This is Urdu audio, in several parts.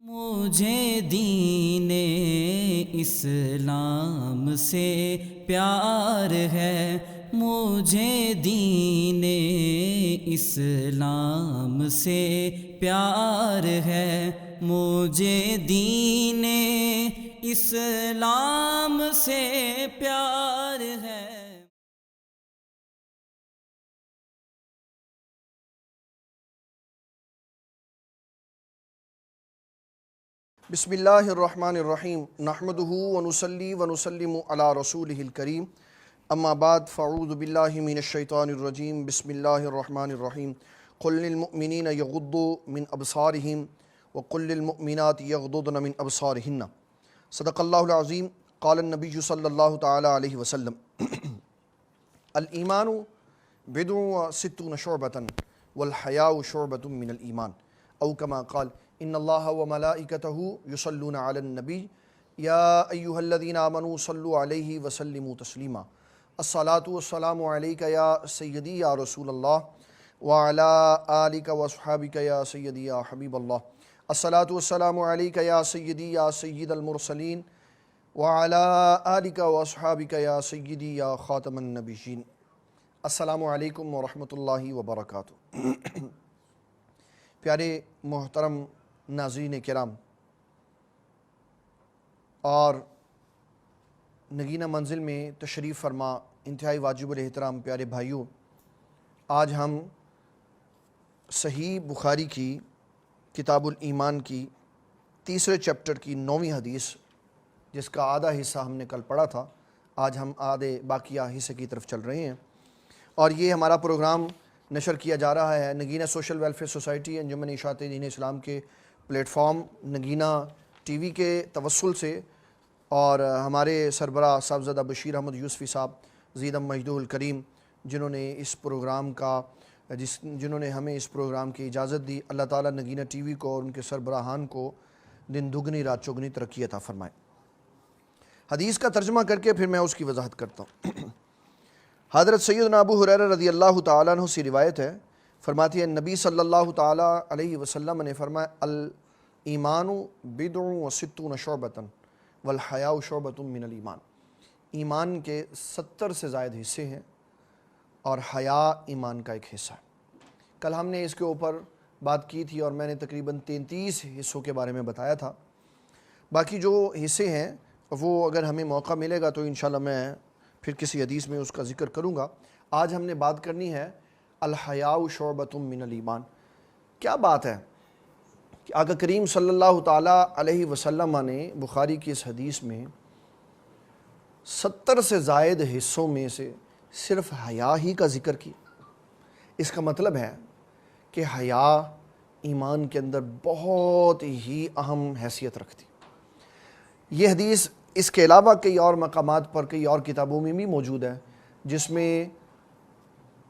مجھے دین اسلام سے پیار ہے، مجھے دین اسلام سے پیار ہے، مجھے دین اسلام سے پیار ہے۔ بسم اللہ الرحمن الرحیم نحمدہ ونصلی ونسلم علی رسولہ الکریم اما بعد فاعوذ باللہ من الشیطان الرجیم بسم اللہ الرحمن الرحیم قل للمؤمنین یغضوا من ابصارہم وقل للمؤمنات یغضضن من ابصارہن۔ صدق اللہ العظیم۔ قال النبی صلی اللہ تعالی علیہ وسلم الایمان بضع وستون شعبۃ والحیاء شعبۃ من الایمان او کما قال ان اللہ وملائکتہ یصلون علی النبی یا ایہا الذین آمنوا صلوا علیہ وسلموا تسلیما۔ الصلاۃ والسلام علیک یا سیدی یا رسول اللہ وعلی آلک واصحابک یا سیدی یا حبیب اللہ۔ الصلاۃ والسلام علیک یا سیدی یا سید المرسلین وعلی آلک واصحابک یا سیدی یا خاتم النبیین۔ السلام علیکم ورحمۃ اللہ وبرکاتہ۔ پیارے محترم ناظرین کرام اور نگینہ منزل میں تشریف فرما انتہائی واجب الاحترام پیارے بھائیوں، آج ہم صحیح بخاری کی کتاب الایمان کی تیسرے چیپٹر کی 9ویں حدیث، جس کا آدھا حصہ ہم نے کل پڑھا تھا، آج ہم آدھے باقیہ حصے کی طرف چل رہے ہیں، اور یہ ہمارا پروگرام نشر کیا جا رہا ہے نگینہ سوشل ویلفیئر سوسائٹی انجمن اشاعت دین اسلام کے plate form Nageena T V کے توسل سے، اور ہمارے سربراہ صاحبزادہ بشیر احمد یوسفی صاحب زیدم مجدہ الکریم جنہوں نے ہمیں اس پروگرام کی اجازت دی، اللہ تعالیٰ نگینہ ٹی وی کو اور ان کے سربراہان کو دن دگنی رات چگنی ترقی عطا فرمائے۔ حدیث کا ترجمہ کر کے پھر میں اس کی وضاحت کرتا ہوں۔ حضرت سیدنا ابو ہریرہ رضی اللہ تعالیٰ عنہ سے روایت ہے، فرماتی ہے نبی صلی اللہ تعالیٰ علیہ وسلم نے فرمایا الایمان بضع وستون شعبۃ والحیاء شعبۃ من الایمان۔ ایمان کے 70 سے زائد حصے ہیں اور حیا ایمان کا ایک حصہ ہے۔ کل ہم نے اس کے اوپر بات کی تھی اور میں نے تقریباً 33 حصوں کے بارے میں بتایا تھا۔ باقی جو حصے ہیں وہ اگر ہمیں موقع ملے گا تو انشاءاللہ میں پھر کسی حدیث میں اس کا ذکر کروں گا۔ آج ہم نے بات کرنی ہے الحیاء شعبۃ من الایمان۔ کیا بات ہے کہ آقا کریم صلی اللہ تعالیٰ علیہ وسلم نے بخاری کی اس حدیث میں 70 سے زائد حصوں میں سے صرف حیا ہی کا ذکر کیا۔ اس کا مطلب ہے کہ حیا ایمان کے اندر بہت ہی اہم حیثیت رکھتی۔ یہ حدیث اس کے علاوہ کئی اور مقامات پر کئی اور کتابوں میں بھی موجود ہے، جس میں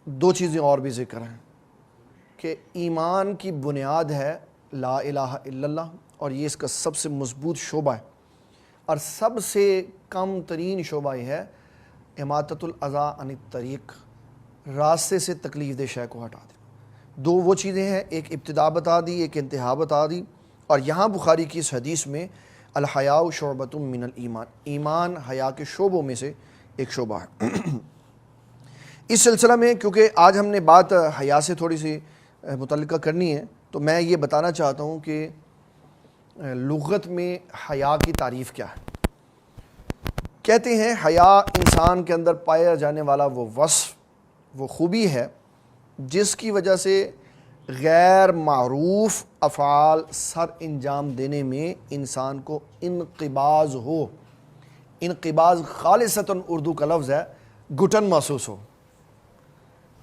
2 چیزیں اور بھی ذکر ہیں کہ ایمان کی بنیاد ہے لا الہ الا اللہ، اور یہ اس کا سب سے مضبوط شعبہ ہے، اور سب سے کم ترین شعبہ یہ ہے اماطۃ الاذی عن الطریق، راستے سے تکلیف دہ شے کو ہٹا دینا۔ 2 وہ چیزیں ہیں، ایک ابتدا بتا دی، ایک انتہا بتا دی، اور یہاں بخاری کی اس حدیث میں الحیاء شعبۃ من الایمان، ایمان حیا کے شعبوں میں سے ایک شعبہ ہے۔ اس سلسلہ میں کیونکہ آج ہم نے بات حیا سے تھوڑی سی متعلقہ کرنی ہے، تو میں یہ بتانا چاہتا ہوں کہ لغت میں حیا کی تعریف کیا ہے۔ کہتے ہیں حیا انسان کے اندر پایا جانے والا وہ وصف، وہ خوبی ہے جس کی وجہ سے غیر معروف افعال سر انجام دینے میں انسان کو انقباض ہو۔ انقباض خالصتاً اردو کا لفظ ہے، گھٹن محسوس ہو۔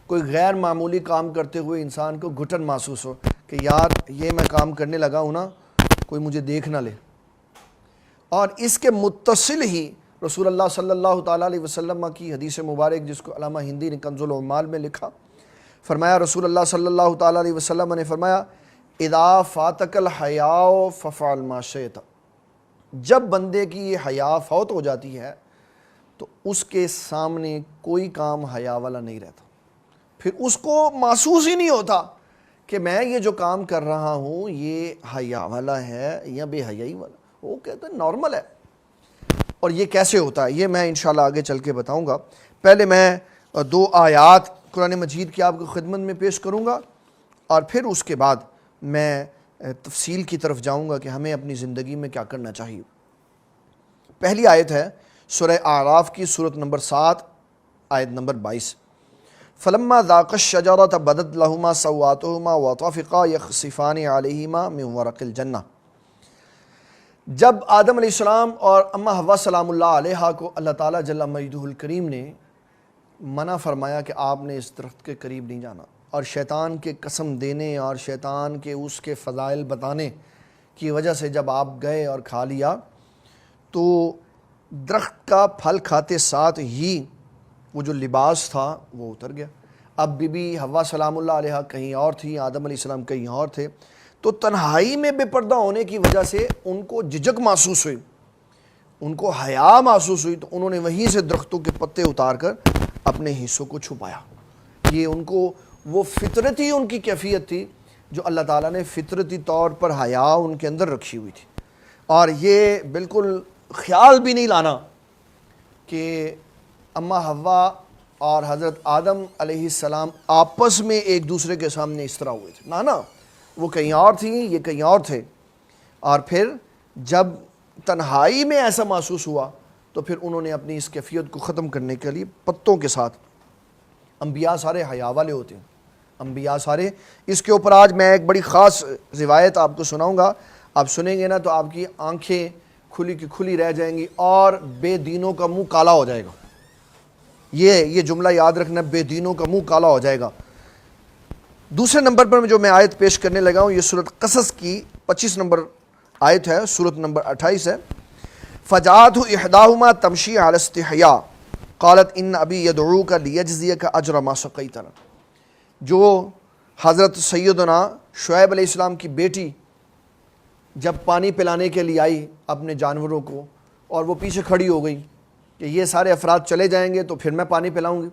کوئی غیر معمولی کام کرتے ہوئے انسان کو گھٹن محسوس ہو کہ یار یہ میں کام کرنے لگا ہوں نا، کوئی مجھے دیکھ نہ لے۔ اور اس کے متصل ہی رسول اللہ صلی اللہ تعالیٰ علیہ وسلم کی حدیث مبارک، جس کو علامہ ہندی نے کنز العمال میں لکھا، فرمایا رسول اللہ صلی اللہ تعالیٰ علیہ وسلم نے فرمایا اذا فاتک الحیاء ففعل ما شئت، جب بندے کی یہ حیا فوت ہو جاتی ہے تو اس کے سامنے کوئی کام حیا والا نہیں رہتا، پھر اس کو محسوس ہی نہیں ہوتا کہ میں یہ جو کام کر رہا ہوں یہ حیا والا ہے یا بے حیائی والا؟ وہ کہتا ہے نارمل ہے۔ اور یہ کیسے ہوتا ہے یہ میں انشاءاللہ آگے چل کے بتاؤں گا۔ پہلے میں 2 آیات قرآن مجید کی آپ کو خدمت میں پیش کروں گا، اور پھر اس کے بعد میں تفصیل کی طرف جاؤں گا کہ ہمیں اپنی زندگی میں کیا کرنا چاہیے۔ پہلی آیت ہے سورہ اعراف کی سورت نمبر 7 آیت نمبر 22۔ فلما ذاقا الشجرة بدت لهما سوآتهما وطفقا يخصفان عليهما من ورق الجنہ۔ جب آدم علیہ السلام اور اماں حوا سلام اللہ علیہا کو اللہ تعالیٰ جل مجدہ الکریم نے منع فرمایا کہ آپ نے اس درخت کے قریب نہیں جانا، اور شیطان کے قسم دینے اور شیطان کے اس کے فضائل بتانے کی وجہ سے جب آپ گئے اور کھا لیا تو درخت کا پھل کھاتے ساتھ ہی وہ جو لباس تھا وہ اتر گیا۔ اب بی بی حوا سلام اللہ علیہ کہیں اور تھی، آدم علیہ السلام کہیں اور تھے، تو تنہائی میں بے پردہ ہونے کی وجہ سے ان کو جھجک محسوس ہوئی، ان کو حیا محسوس ہوئی، تو انہوں نے وہیں سے درختوں کے پتے اتار کر اپنے حصوں کو چھپایا۔ یہ ان کو وہ فطرتی ان کی کیفیت تھی جو اللہ تعالیٰ نے فطرتی طور پر حیا ان کے اندر رکھی ہوئی تھی۔ اور یہ بالکل خیال بھی نہیں لانا کہ اماں حوا اور حضرت آدم علیہ السلام آپس میں ایک دوسرے کے سامنے اس طرح ہوئے تھے، نہ وہ کہیں اور تھیں، یہ کہیں اور تھے۔ اور پھر جب تنہائی میں ایسا محسوس ہوا تو پھر انہوں نے اپنی اس کیفیت کو ختم کرنے کے لیے پتوں کے ساتھ، انبیاء سارے حیا والے ہوتے ہیں، انبیاء سارے۔ اس کے اوپر آج میں ایک بڑی خاص روایت آپ کو سناؤں گا، آپ سنیں گے نا تو آپ کی آنکھیں کھلی کی کھلی رہ جائیں گی اور بے دینوں کا منہ کالا ہو جائے گا۔ یہ جملہ یاد رکھنا، بے دینوں کا منہ کالا ہو جائے گا۔ دوسرے نمبر پر جو میں آیت پیش کرنے لگا ہوں، یہ سورۃ قصص کی 25 نمبر آیت ہے، سورۃ نمبر 28 ہے۔ فجاءتہ احداہما تمشی علی استحیاء قالت ان ابی یدعوک لیجزیک اجر ما سقیتنا۔ جو حضرت سیدنا شعیب علیہ السلام کی بیٹی جب پانی پلانے کے لیے آئی اپنے جانوروں کو، اور وہ پیچھے کھڑی ہو گئی کہ یہ سارے افراد چلے جائیں گے تو پھر میں پانی پلاؤں گی۔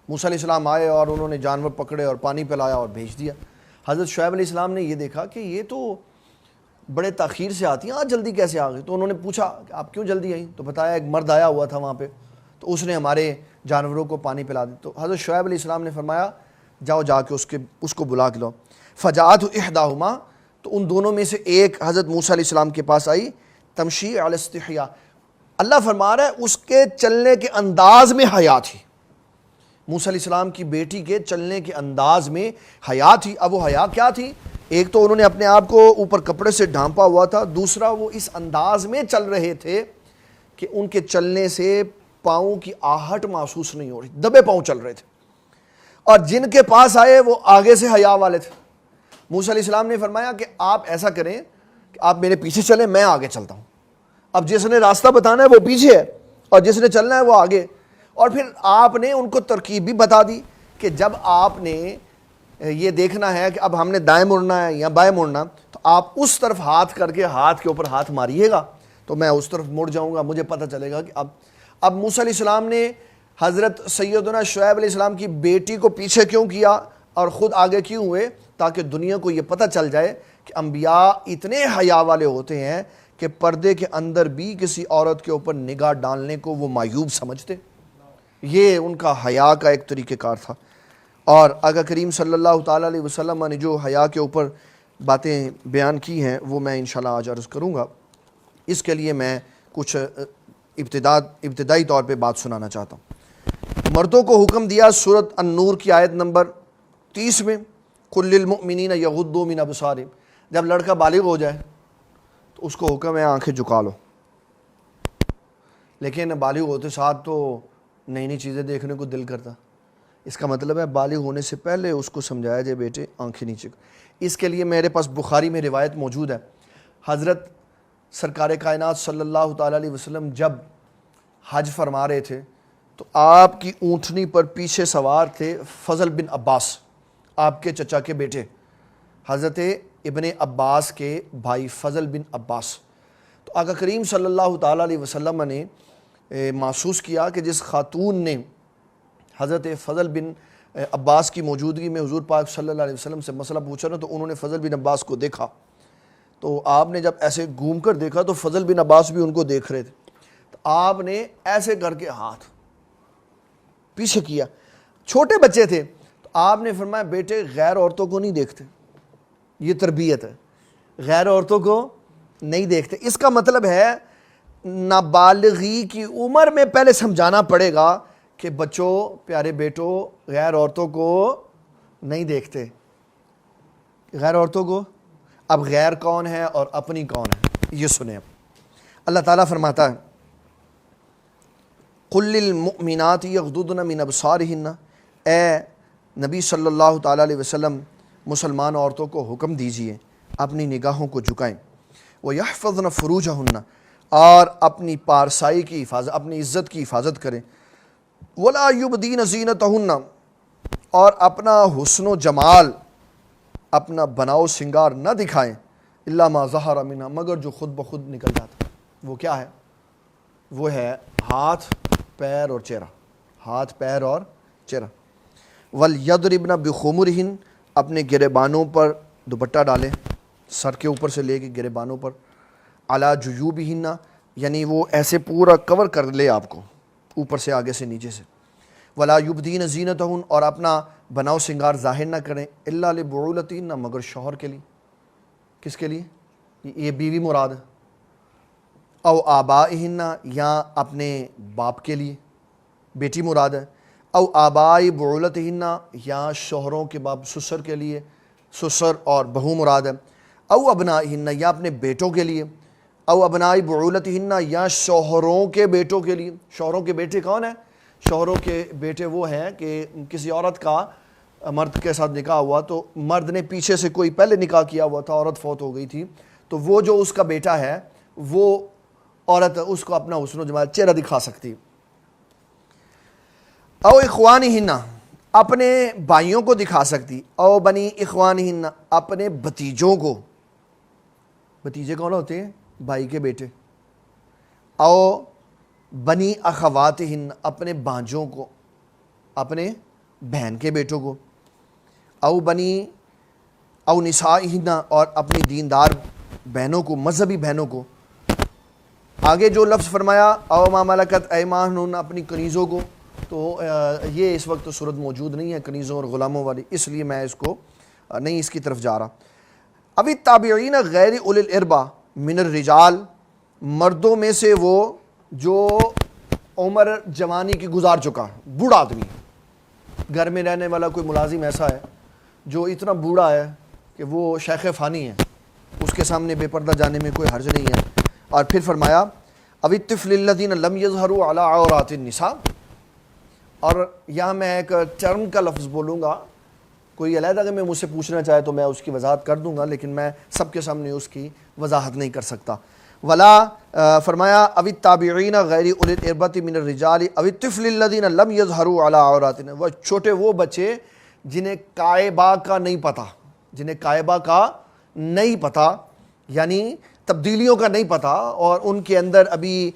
موسیٰ علیہ السلام آئے اور انہوں نے جانور پکڑے اور پانی پلایا اور بھیج دیا۔ حضرت شعیب علیہ السلام نے یہ دیکھا کہ یہ تو بڑے تاخیر سے آتی ہیں، آج جلدی کیسے آ گئی؟ تو انہوں نے پوچھا کہ آپ کیوں جلدی آئیں؟ تو بتایا ایک مرد آیا ہوا تھا وہاں پہ، تو اس نے ہمارے جانوروں کو پانی پلا دی۔ تو حضرت شعیب علیہ السلام نے فرمایا جاؤ جا کے اس کو بلا کے لاؤ۔ فجاءت احداہما، تو ان دونوں میں سے ایک حضرت موسیٰ علیہ السلام کے پاس آئی، تمشی علی استحیاء، اللہ فرما رہا ہے اس کے چلنے کے انداز میں حیا تھی۔ موسیٰ علیہ السلام کی بیٹی کے چلنے کے انداز میں حیا تھی۔ اب وہ حیا کیا تھی؟ ایک تو انہوں نے اپنے آپ کو اوپر کپڑے سے ڈھانپا ہوا تھا، دوسرا وہ اس انداز میں چل رہے تھے کہ ان کے چلنے سے پاؤں کی آہٹ محسوس نہیں ہو رہی، دبے پاؤں چل رہے تھے۔ اور جن کے پاس آئے وہ آگے سے حیا والے تھے۔ موسیٰ علیہ السلام نے فرمایا کہ آپ ایسا کریں کہ آپ میرے پیچھے چلیں، میں آگے چلتا ہوں۔ اب جس نے راستہ بتانا ہے وہ پیچھے ہے اور جس نے چلنا ہے وہ آگے۔ اور پھر آپ نے ان کو ترکیب بھی بتا دی کہ جب آپ نے یہ دیکھنا ہے کہ اب ہم نے دائیں مڑنا ہے یا بائیں مڑنا، تو آپ اس طرف ہاتھ کر کے ہاتھ کے اوپر ہاتھ ماریے گا تو میں اس طرف مڑ جاؤں گا، مجھے پتہ چلے گا کہ اب موسیٰ علیہ السلام نے حضرت سیدنا شعیب علیہ السلام کی بیٹی کو پیچھے کیوں کیا اور خود آگے کیوں ہوئے؟ تاکہ دنیا کو یہ پتہ چل جائے کہ انبیاء اتنے حیا والے ہوتے ہیں کہ پردے کے اندر بھی کسی عورت کے اوپر نگاہ ڈالنے کو وہ معیوب سمجھتے۔ یہ ان کا حیا کا ایک طریقہ کار تھا۔ اور آقا کریم صلی اللہ تعالیٰ علیہ وسلم نے جو حیا کے اوپر باتیں بیان کی ہیں وہ میں انشاءاللہ آج عرض کروں گا۔ اس کے لیے میں کچھ ابتدائی طور پہ بات سنانا چاہتا ہوں۔ مردوں کو حکم دیا سورۃ النور کی آیت نمبر 30 میں، قُل لِّلْمُؤْمِنِينَ يَغُضُّوا مِنْ أَبْصَارِهِمْ، جب لڑکا بالغ ہو جائے تو اس کو حکم ہے آنکھیں جھکا لو، لیکن بالغ ہوتے ساتھ تو نئی نئی چیزیں دیکھنے کو دل کرتا۔ اس کا مطلب ہے بالغ ہونے سے پہلے اس کو سمجھایا جائے بیٹے آنکھیں نیچے۔ اس کے لیے میرے پاس بخاری میں روایت موجود ہے، حضرت سرکار کائنات صلی اللہ تعالیٰ علیہ وسلم جب حج فرما رہے تھے تو آپ کی اونٹنی پر پیچھے سوار تھے فضل بن عباس، آپ کے چچا کے بیٹے، حضرت ابن عباس کے بھائی فضل بن عباس۔ تو آقا کریم صلی اللہ تعالیٰ علیہ وسلم نے محسوس کیا کہ جس خاتون نے حضرت فضل بن عباس کی موجودگی میں حضور پاک صلی اللہ علیہ وسلم سے مسئلہ پوچھا نا، تو انہوں نے فضل بن عباس کو دیکھا، تو آپ نے جب ایسے گھوم کر دیکھا تو فضل بن عباس بھی ان کو دیکھ رہے تھے، تو آپ نے ایسے کر کے ہاتھ پیچھے کیا، چھوٹے بچے تھے، تو آپ نے فرمایا بیٹے غیر عورتوں کو نہیں دیکھتے، یہ تربیت ہے، غیر عورتوں کو نہیں دیکھتے۔ اس کا مطلب ہے نابالغی کی عمر میں پہلے سمجھانا پڑے گا کہ بچوں، پیارے بیٹوں، غیر عورتوں کو نہیں دیکھتے، غیر عورتوں کو۔ اب غیر کون ہے اور اپنی کون ہے، یہ سنیں۔ اللہ تعالیٰ فرماتا ہے قُلْ لِلْمُؤْمِنَاتِ يَغْضُضْنَ مِنْ أَبْصَارِهِنَّ، اے نبی صلی اللہ تعالیٰ علیہ وسلم مسلمان عورتوں کو حکم دیجئے اپنی نگاہوں کو جھکائیں، وَيَحْفَظْنَ فُرُوجَهُنَّ، اور اپنی پارسائی کی حفاظت، اپنی عزت کی حفاظت کریں، وَلَا يُبْدِينَ زِينَتَهُنَّ، اور اپنا حسن و جمال، اپنا بناؤ سنگار نہ دکھائیں، الا ما ظہر منہا، مگر جو خود بخود نکل جاتا ہے۔ وہ کیا ہے؟ وہ ہے ہاتھ، پیر اور چہرہ، ہاتھ، پیر اور چہرہ۔ وَلْيَضْرِبْنَ بِخُمُرِهِنَّ، اپنے گریبانوں پر دوپٹہ ڈالیں، سر کے اوپر سے لے کے گریبانوں پر، عَلَى جُيُوبِهِنَّ، یعنی وہ ایسے پورا کور کر لے آپ کو، اوپر سے آگے سے نیچے سے۔ وَلَا يُبْدِينَ زِينَتَهُنَّ، اور اپنا بناؤ سنگار ظاہر نہ کریں، إِلَّا لِبُعُولَتِهِنَّ، مگر شوہر کے لیے۔ کس کے لیے؟ یہ بیوی مراد ہے۔ او آبائہن، یا اپنے باپ کے لیے، بیٹی مراد ہے۔ او آبائی بعولتہن، یا شوہروں کے باپ، سسر کے لیے، سسر اور بہو مراد ہے۔ او ابنائہن، یا اپنے بیٹوں کے لیے۔ او ابنائی بعولتہن، یا شوہروں کے بیٹوں کے لیے۔ شوہروں کے بیٹے کون ہیں؟ شوہروں کے بیٹے وہ ہیں کہ کسی عورت کا مرد کے ساتھ نکاح ہوا، تو مرد نے پیچھے سے کوئی پہلے نکاح کیا ہوا تھا، عورت فوت ہو گئی تھی، تو وہ جو اس کا بیٹا ہے وہ عورت اس کو اپنا حسن و جمال، چہرہ دکھا سکتی۔ او اخوانہن، اپنے بھائیوں کو دکھا سکتی۔ او بنی اخوانہن، اپنے بھتیجوں کو۔ بھتیجے کون ہوتے ہیں؟ بھائی کے بیٹے۔ او بنی اخواتہن، اپنے بھانجوں کو، اپنے بہن کے بیٹوں کو۔ او بنی او نسائہن، اور اپنی دیندار بہنوں کو، مذہبی بہنوں کو۔ آگے جو لفظ فرمایا او ما ملکت ایمانہن، اپنی کنیزوں کو، تو یہ اس وقت صورت موجود نہیں ہے کنیزوں اور غلاموں والی، اس لیے میں اس کو نہیں اس کی طرف جا رہا۔ اب التابعین غیر اولی الاربہ من الرجال، مردوں میں سے وہ جو عمر جوانی کی گزار چکا، بوڑھا آدمی، گھر میں رہنے والا کوئی ملازم ایسا ہے جو اتنا بوڑھا ہے کہ وہ شیخ فانی ہے، اس کے سامنے بے پردہ جانے میں کوئی حرج نہیں ہے۔ اور پھر فرمایا او الطفل الذین لم یظہروا علی عورات النساء، اور یہاں میں ایک ٹرم کا لفظ بولوں گا، کوئی علیحدہ اگر میں مجھ سے پوچھنا چاہے تو میں اس کی وضاحت کر دوں گا، لیکن میں سب کے سامنے اس کی وضاحت نہیں کر سکتا۔ ولا فرمایا او التابعین غیر اولی الاربۃ من الرجال او الطفل الذین لم یظہروا علی عورات، وہ چھوٹے وہ بچے جنہیں کعبہ کا نہیں پتہ، جنہیں کعبہ کا نہیں پتہ، یعنی تبدیلیوں کا نہیں پتہ، اور ان کے اندر ابھی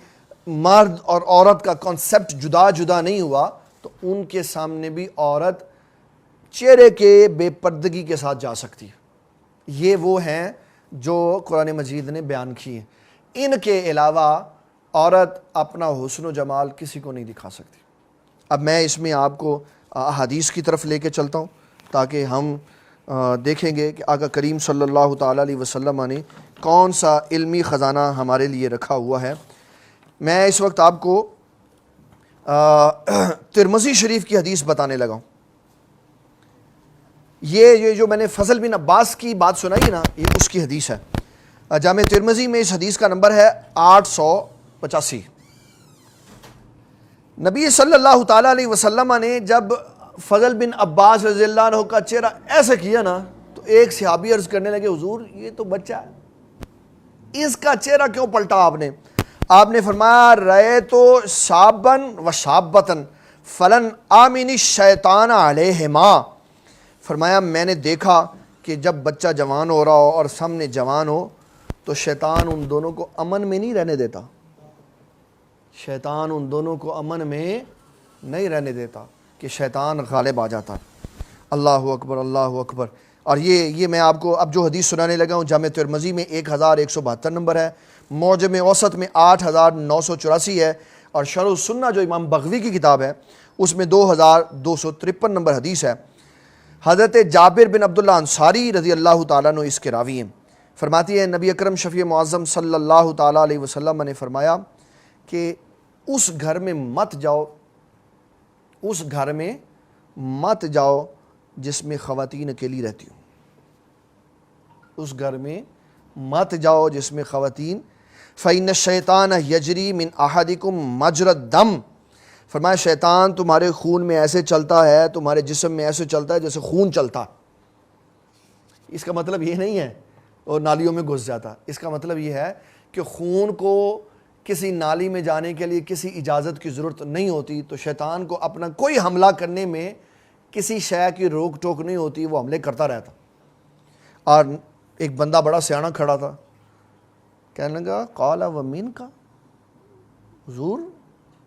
مرد اور عورت کا کانسیپٹ جدا جدا نہیں ہوا، تو ان کے سامنے بھی عورت چہرے کے بے پردگی کے ساتھ جا سکتی ہے۔ یہ وہ ہیں جو قرآن مجید نے بیان کی ہیں۔ ان کے علاوہ عورت اپنا حسن و جمال کسی کو نہیں دکھا سکتی۔ اب میں اس میں آپ کو احادیث کی طرف لے کے چلتا ہوں تاکہ ہم دیکھیں گے کہ آقا کریم صلی اللہ تعالیٰ علیہ وسلم نے کون سا علمی خزانہ ہمارے لیے رکھا ہوا ہے۔ میں اس وقت آپ کو ترمذی شریف کی حدیث بتانے لگا ہوں۔ یہ جو میں نے فضل بن عباس کی بات سنائی نا، یہ اس کی حدیث ہے۔ جامع ترمذی میں اس حدیث کا نمبر ہے 885۔ نبی صلی اللہ تعالیٰ علیہ وسلم نے جب فضل بن عباس رضی اللہ عنہ کا چہرہ ایسے کیا نا، تو ایک صحابی عرض کرنے لگے حضور یہ تو بچہ ہے، اس کا چہرہ کیوں پلٹا آپ نے؟ آپ نے فرمایا رأیت شابن و شابتن فلن آمن الشیطان علیہما، فرمایا میں نے دیکھا کہ جب بچہ جوان ہو رہا ہو اور سامنے جوان ہو تو شیطان ان دونوں کو امن میں نہیں رہنے دیتا، شیطان ان دونوں کو امن میں نہیں رہنے دیتا۔ کہ شیطان غالب آ جاتا ہے۔ اللہ اکبر، اللہ اکبر۔ اور یہ میں آپ کو اب جو حدیث سنانے لگا ہوں جامع ترمذی میں 1172 نمبر ہے، معجم اوسط میں 8984 ہے، اور شرح السنہ جو امام بغوی کی کتاب ہے اس میں 2253 نمبر حدیث ہے۔ حضرت جابر بن عبداللہ انصاری رضی اللہ تعالیٰ عنہ اس کے راوی ہیں، فرماتی ہے نبی اکرم شفیع معظم صلی اللہ تعالیٰ علیہ وسلم نے فرمایا کہ اس گھر میں مت جاؤ، اس گھر میں مت جاؤ جس میں خواتین اکیلی رہتی ہوں، اس گھر میں مت جاؤ جس میں خواتین، فَإِنَّ الشَّيْطَانَ يَجْرِي مِنْ أَحَدِكُمْ مَجْرَى الدَّمِ، فرمایا شیطان تمہارے خون میں ایسے چلتا ہے، تمہارے جسم میں ایسے چلتا ہے جیسے خون چلتا۔ اس کا مطلب یہ نہیں ہے اور نالیوں میں گھس جاتا، اس کا مطلب یہ ہے کہ خون کو کسی نالی میں جانے کے لیے کسی اجازت کی ضرورت نہیں ہوتی، تو شیطان کو اپنا کوئی حملہ کرنے میں کسی شے کی روک ٹوک نہیں ہوتی، وہ حملے کرتا رہتا۔ اور ایک بندہ بڑا سیاںا کھڑا تھا، کہنے لگا قال ومن کا، حضور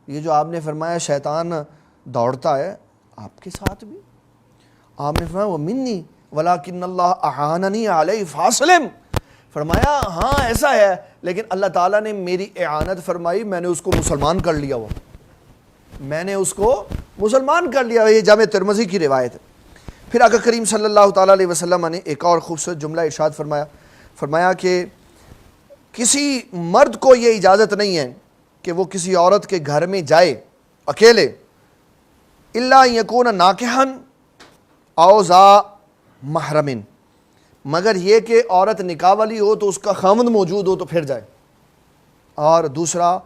یہ جو آپ نے فرمایا شیطان دوڑتا ہے آپ کے ساتھ بھی؟ آپ نے فرمایا ومنی ولکن اللہ اعاننی علیہ فاسلم، فرمایا ہاں ایسا ہے لیکن اللہ تعالیٰ نے میری اعانت فرمائی، میں نے اس کو مسلمان کر لیا، میں نے اس کو مسلمان کر لیا۔ یہ جامع ترمذی کی روایت ہے۔ پھر آقا کریم صلی اللہ تعالیٰ علیہ وسلم نے ایک اور خوبصورت جملہ ارشاد فرمایا کہ کسی مرد کو یہ اجازت نہیں ہے کہ وہ کسی عورت کے گھر میں جائے اکیلے، الا یکون ناکحا او ذا محرم، مگر یہ کہ عورت نکاح والی ہو تو اس کا خاوند موجود ہو تو پھر جائے، اور دوسرا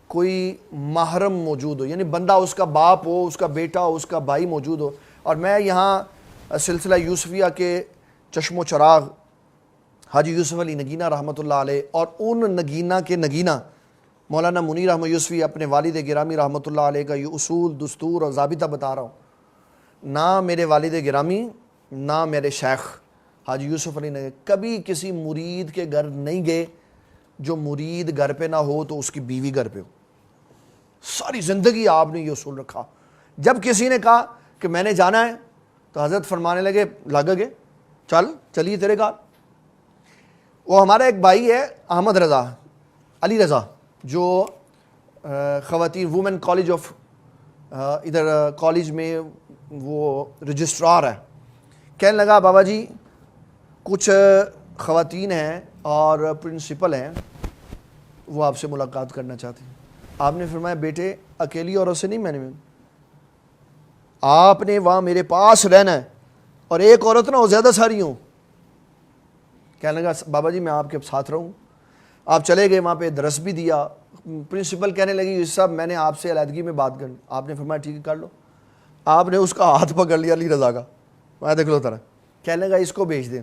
کوئی محرم موجود ہو، یعنی بندہ اس کا باپ ہو، اس کا بیٹا ہو، اس کا بھائی موجود ہو۔ اور میں یہاں سلسلہ یوسفیہ کے چشم و چراغ حاجی یوسف علی نگینہ رحمۃ اللہ علیہ اور ان نگینہ کے نگینہ مولانا منیر احمد یوسفی اپنے والد گرامی رحمۃ اللہ علیہ کا یہ اصول، دستور اور ضابطہ بتا رہا ہوں۔ نہ میرے والد گرامی نہ میرے شیخ حاجی یوسف علی نے کبھی کسی مرید کے گھر نہیں گئے جو مرید گھر پہ نہ ہو تو اس کی بیوی گھر پہ ہو۔ ساری زندگی آپ نے یہ اصول رکھا۔ جب کسی نے کہا کہ میں نے جانا ہے تو حضرت فرمانے لگے لگے چلیے تیرے گھر۔ وہ ہمارا ایک بھائی ہے احمد رضا، علی رضا، جو خواتین وومن کالج آف ادھر کالج میں وہ رجسٹرار ہے، کہنے لگا بابا جی کچھ خواتین ہیں اور پرنسپل ہیں وہ آپ سے ملاقات کرنا چاہتے ہیں۔ آپ نے فرمایا بیٹے اکیلی عورت سے نہیں، میں نے آپ نے وہاں میرے پاس رہنا ہے، اور ایک عورت نہ ہو زیادہ ساری ہوں۔ کہنے لگا بابا جی میں آپ کے ساتھ رہوں۔ آپ چلے گئے، وہاں پہ درس بھی دیا۔ پرنسپل کہنے لگی یہ صاحب میں نے آپ سے علیحدگی میں بات کرنی۔ آپ نے فرمایا ٹھیک ہے کر لو۔ آپ نے اس کا ہاتھ پکڑ لیا علی رضا کا، میں دیکھ لو طرح، کہنے لگا اس کو بھیج دیں۔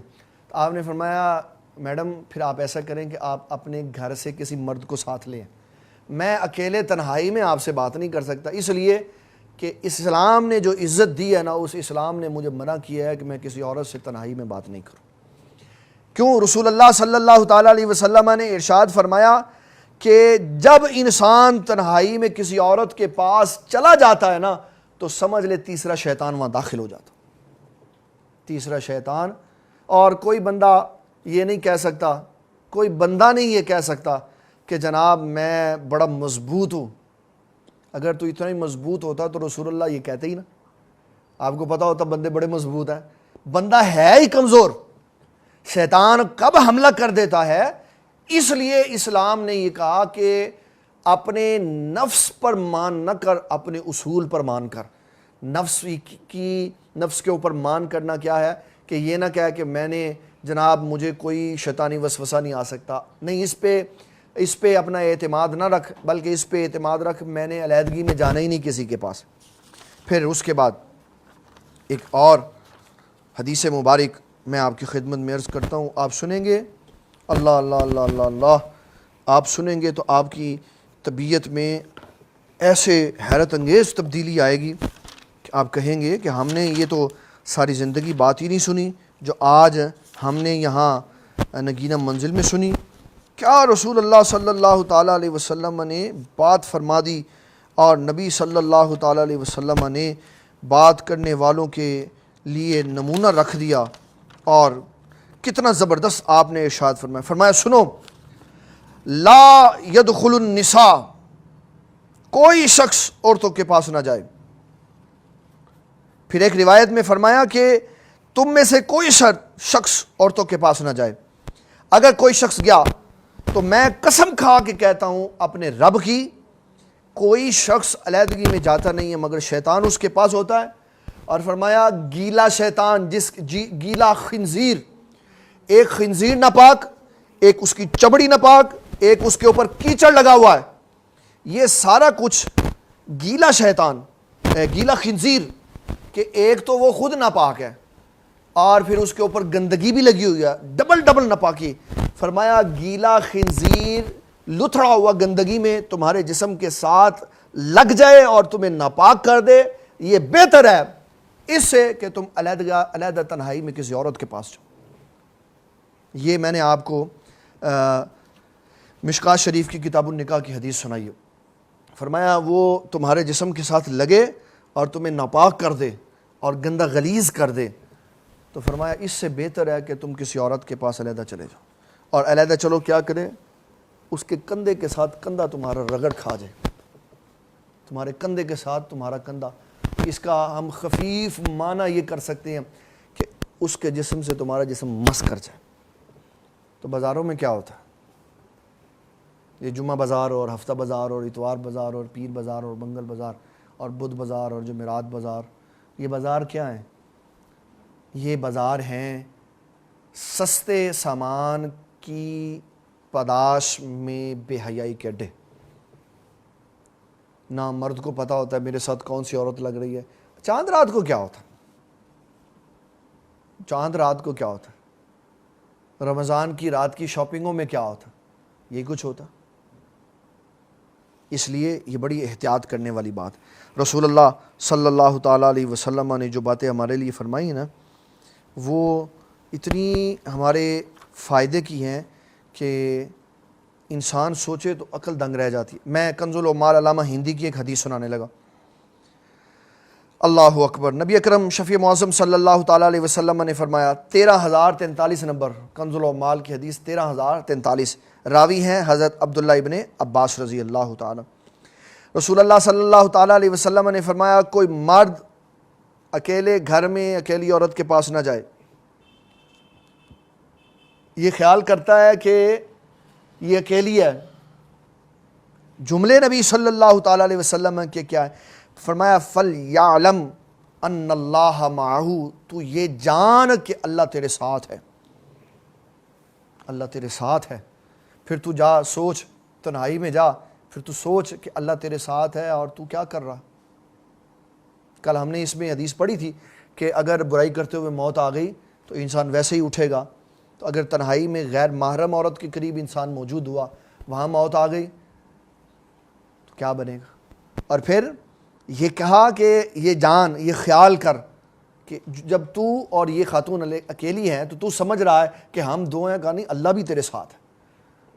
آپ نے فرمایا میڈم پھر آپ ایسا کریں کہ آپ اپنے گھر سے کسی مرد کو ساتھ لیں، میں اکیلے تنہائی میں آپ سے بات نہیں کر سکتا، اس لیے کہ اسلام نے جو عزت دی ہے نا، اس اسلام نے مجھے منع کیا ہے کہ میں کسی عورت سے تنہائی میں بات نہیں کروں۔ کیوں؟ رسول اللہ صلی اللہ تعالیٰ علیہ وسلم نے ارشاد فرمایا کہ جب انسان تنہائی میں کسی عورت کے پاس چلا جاتا ہے نا تو سمجھ لے تیسرا شیطان وہاں داخل ہو جاتا، تیسرا شیطان۔ اور کوئی بندہ یہ نہیں کہہ سکتا، کوئی بندہ نہیں یہ کہہ سکتا کہ جناب میں بڑا مضبوط ہوں۔ اگر تو اتنا ہی مضبوط ہوتا تو رسول اللہ یہ کہتے ہی نا، آپ کو پتا ہوتا بندے بڑے مضبوط ہیں، بندہ ہے ہی کمزور۔ شیطان کب حملہ کر دیتا ہے؟ اس لیے اسلام نے یہ کہا کہ اپنے نفس پر مان نہ کر، اپنے اصول پر مان کر۔ نفس کے اوپر مان کرنا کیا ہے کہ یہ نہ کہا کہ میں نے جناب مجھے کوئی شیطانی وسوسہ نہیں آ سکتا، نہیں، اس پہ اپنا اعتماد نہ رکھ، بلکہ اس پہ اعتماد رکھ میں نے علیحدگی میں جانا ہی نہیں کسی کے پاس۔ پھر اس کے بعد ایک اور حدیث مبارک میں آپ کی خدمت میں عرض کرتا ہوں، آپ سنیں گے اللہ اللہ اللہ اللہ اللہ، آپ سنیں گے تو آپ کی طبیعت میں ایسے حیرت انگیز تبدیلی آئے گی کہ آپ کہیں گے کہ ہم نے یہ تو ساری زندگی بات ہی نہیں سنی جو آج ہم نے یہاں نگینہ منزل میں سنی۔ کیا رسول اللہ صلی اللہ تعالیٰ علیہ وسلم نے بات فرما دی، اور نبی صلی اللہ تعالیٰ علیہ وسلم نے بات کرنے والوں کے لیے نمونہ رکھ دیا، اور کتنا زبردست آپ نے ارشاد فرمایا، فرمایا سنو، لا يدخل النساء، کوئی شخص عورتوں کے پاس نہ جائے۔ پھر ایک روایت میں فرمایا کہ تم میں سے کوئی شخص عورتوں کے پاس نہ جائے، اگر کوئی شخص گیا تو میں قسم کھا کے کہتا ہوں اپنے رب کی، کوئی شخص علیحدگی میں جاتا نہیں ہے مگر شیطان اس کے پاس ہوتا ہے۔ اور فرمایا گیلا شیطان، گیلا خنزیر، ایک خنزیر ناپاک، ایک اس کی چمڑی ناپاک، ایک اس کے اوپر کیچڑ لگا ہوا ہے، یہ سارا کچھ گیلا شیطان، گیلا خنزیر، کہ ایک تو وہ خود ناپاک ہے اور پھر اس کے اوپر گندگی بھی لگی ہوئی ہے، ڈبل ناپاکی۔ فرمایا گیلا خنزیر لتھڑا ہوا گندگی میں تمہارے جسم کے ساتھ لگ جائے اور تمہیں ناپاک کر دے، یہ بہتر ہے اس سے کہ تم علیحدہ تنہائی میں کسی عورت کے پاس جاؤ۔ یہ میں نے آپ کو مشکات شریف کی کتاب النکاح کی حدیث سنائی ہے۔ فرمایا وہ تمہارے جسم کے ساتھ لگے اور تمہیں ناپاک کر دے اور گندہ غلیظ کر دے، تو فرمایا اس سے بہتر ہے کہ تم کسی عورت کے پاس علیحدہ چلے جاؤ، اور علیحدہ چلو کیا کرے، اس کے کندھے کے ساتھ کندھا تمہارا رگڑ کھا جائے، تمہارے کندھے کے ساتھ تمہارا کندھا۔ اس کا ہم خفیف معنی یہ کر سکتے ہیں کہ اس کے جسم سے تمہارا جسم مس کر جائے۔ تو بازاروں میں کیا ہوتا ہے، یہ جمعہ بازار اور ہفتہ بازار اور اتوار بازار اور پیر بازار اور منگل بازار اور بدھ بازار اور جمعرات بازار، یہ بازار کیا ہیں؟ یہ بازار ہیں سستے سامان کی پاداش میں بے حیائی کے اڈے۔ نہ مرد کو پتہ ہوتا ہے میرے ساتھ کون سی عورت لگ رہی ہے۔ چاند رات کو کیا ہوتا ہے؟ چاند رات کو کیا ہوتا ہے؟ رمضان کی رات کی شاپنگوں میں کیا ہوتا ہے؟ یہ کچھ ہوتا۔ اس لیے یہ بڑی احتیاط کرنے والی بات۔ رسول اللہ صلی اللہ تعالیٰ علیہ وسلم نے جو باتیں ہمارے لیے فرمائی ہیں نا، وہ اتنی ہمارے فائدے کی ہیں کہ انسان سوچے تو عقل دنگ رہ جاتی ہے۔ میں کنز العمال علامہ ہندی کی ایک حدیث سنانے لگا۔ اللہ اکبر، نبی اکرم شفیع معظم صلی اللہ تعالیٰ علیہ وسلم نے فرمایا، 13,043 نمبر کنز العمال کی حدیث 13,043، راوی ہیں حضرت عبداللہ ابن عباس رضی اللہ تعالیٰ۔ رسول اللہ صلی اللہ تعالیٰ علیہ وسلم نے فرمایا، کوئی مرد اکیلے گھر میں اکیلی عورت کے پاس نہ جائے، یہ خیال کرتا ہے کہ یہ اکیلی ہے۔ جملے نبی صلی اللہ تعالیٰ علیہ وسلم کے کیا ہے؟ فرمایا فَلْيَعْلَمْ أَنَّ اللَّهَ مَعَهُ، تو یہ جان کہ اللہ تیرے ساتھ ہے، اللہ تیرے ساتھ ہے۔ پھر تو جا سوچ، تنہائی میں جا، پھر تو سوچ کہ اللہ تیرے ساتھ ہے اور تو کیا کر رہا۔ کل ہم نے اس میں حدیث پڑھی تھی کہ اگر برائی کرتے ہوئے موت آ گئی تو انسان ویسے ہی اٹھے گا، تو اگر تنہائی میں غیر محرم عورت کے قریب انسان موجود ہوا، وہاں موت آ گئی تو کیا بنے گا۔ اور پھر یہ کہا کہ یہ جان، یہ خیال کر کہ جب تو اور یہ خاتون اکیلی ہیں تو سمجھ رہا ہے کہ ہم دو ہیں، کہا نہیں اللہ بھی تیرے ساتھ ہے۔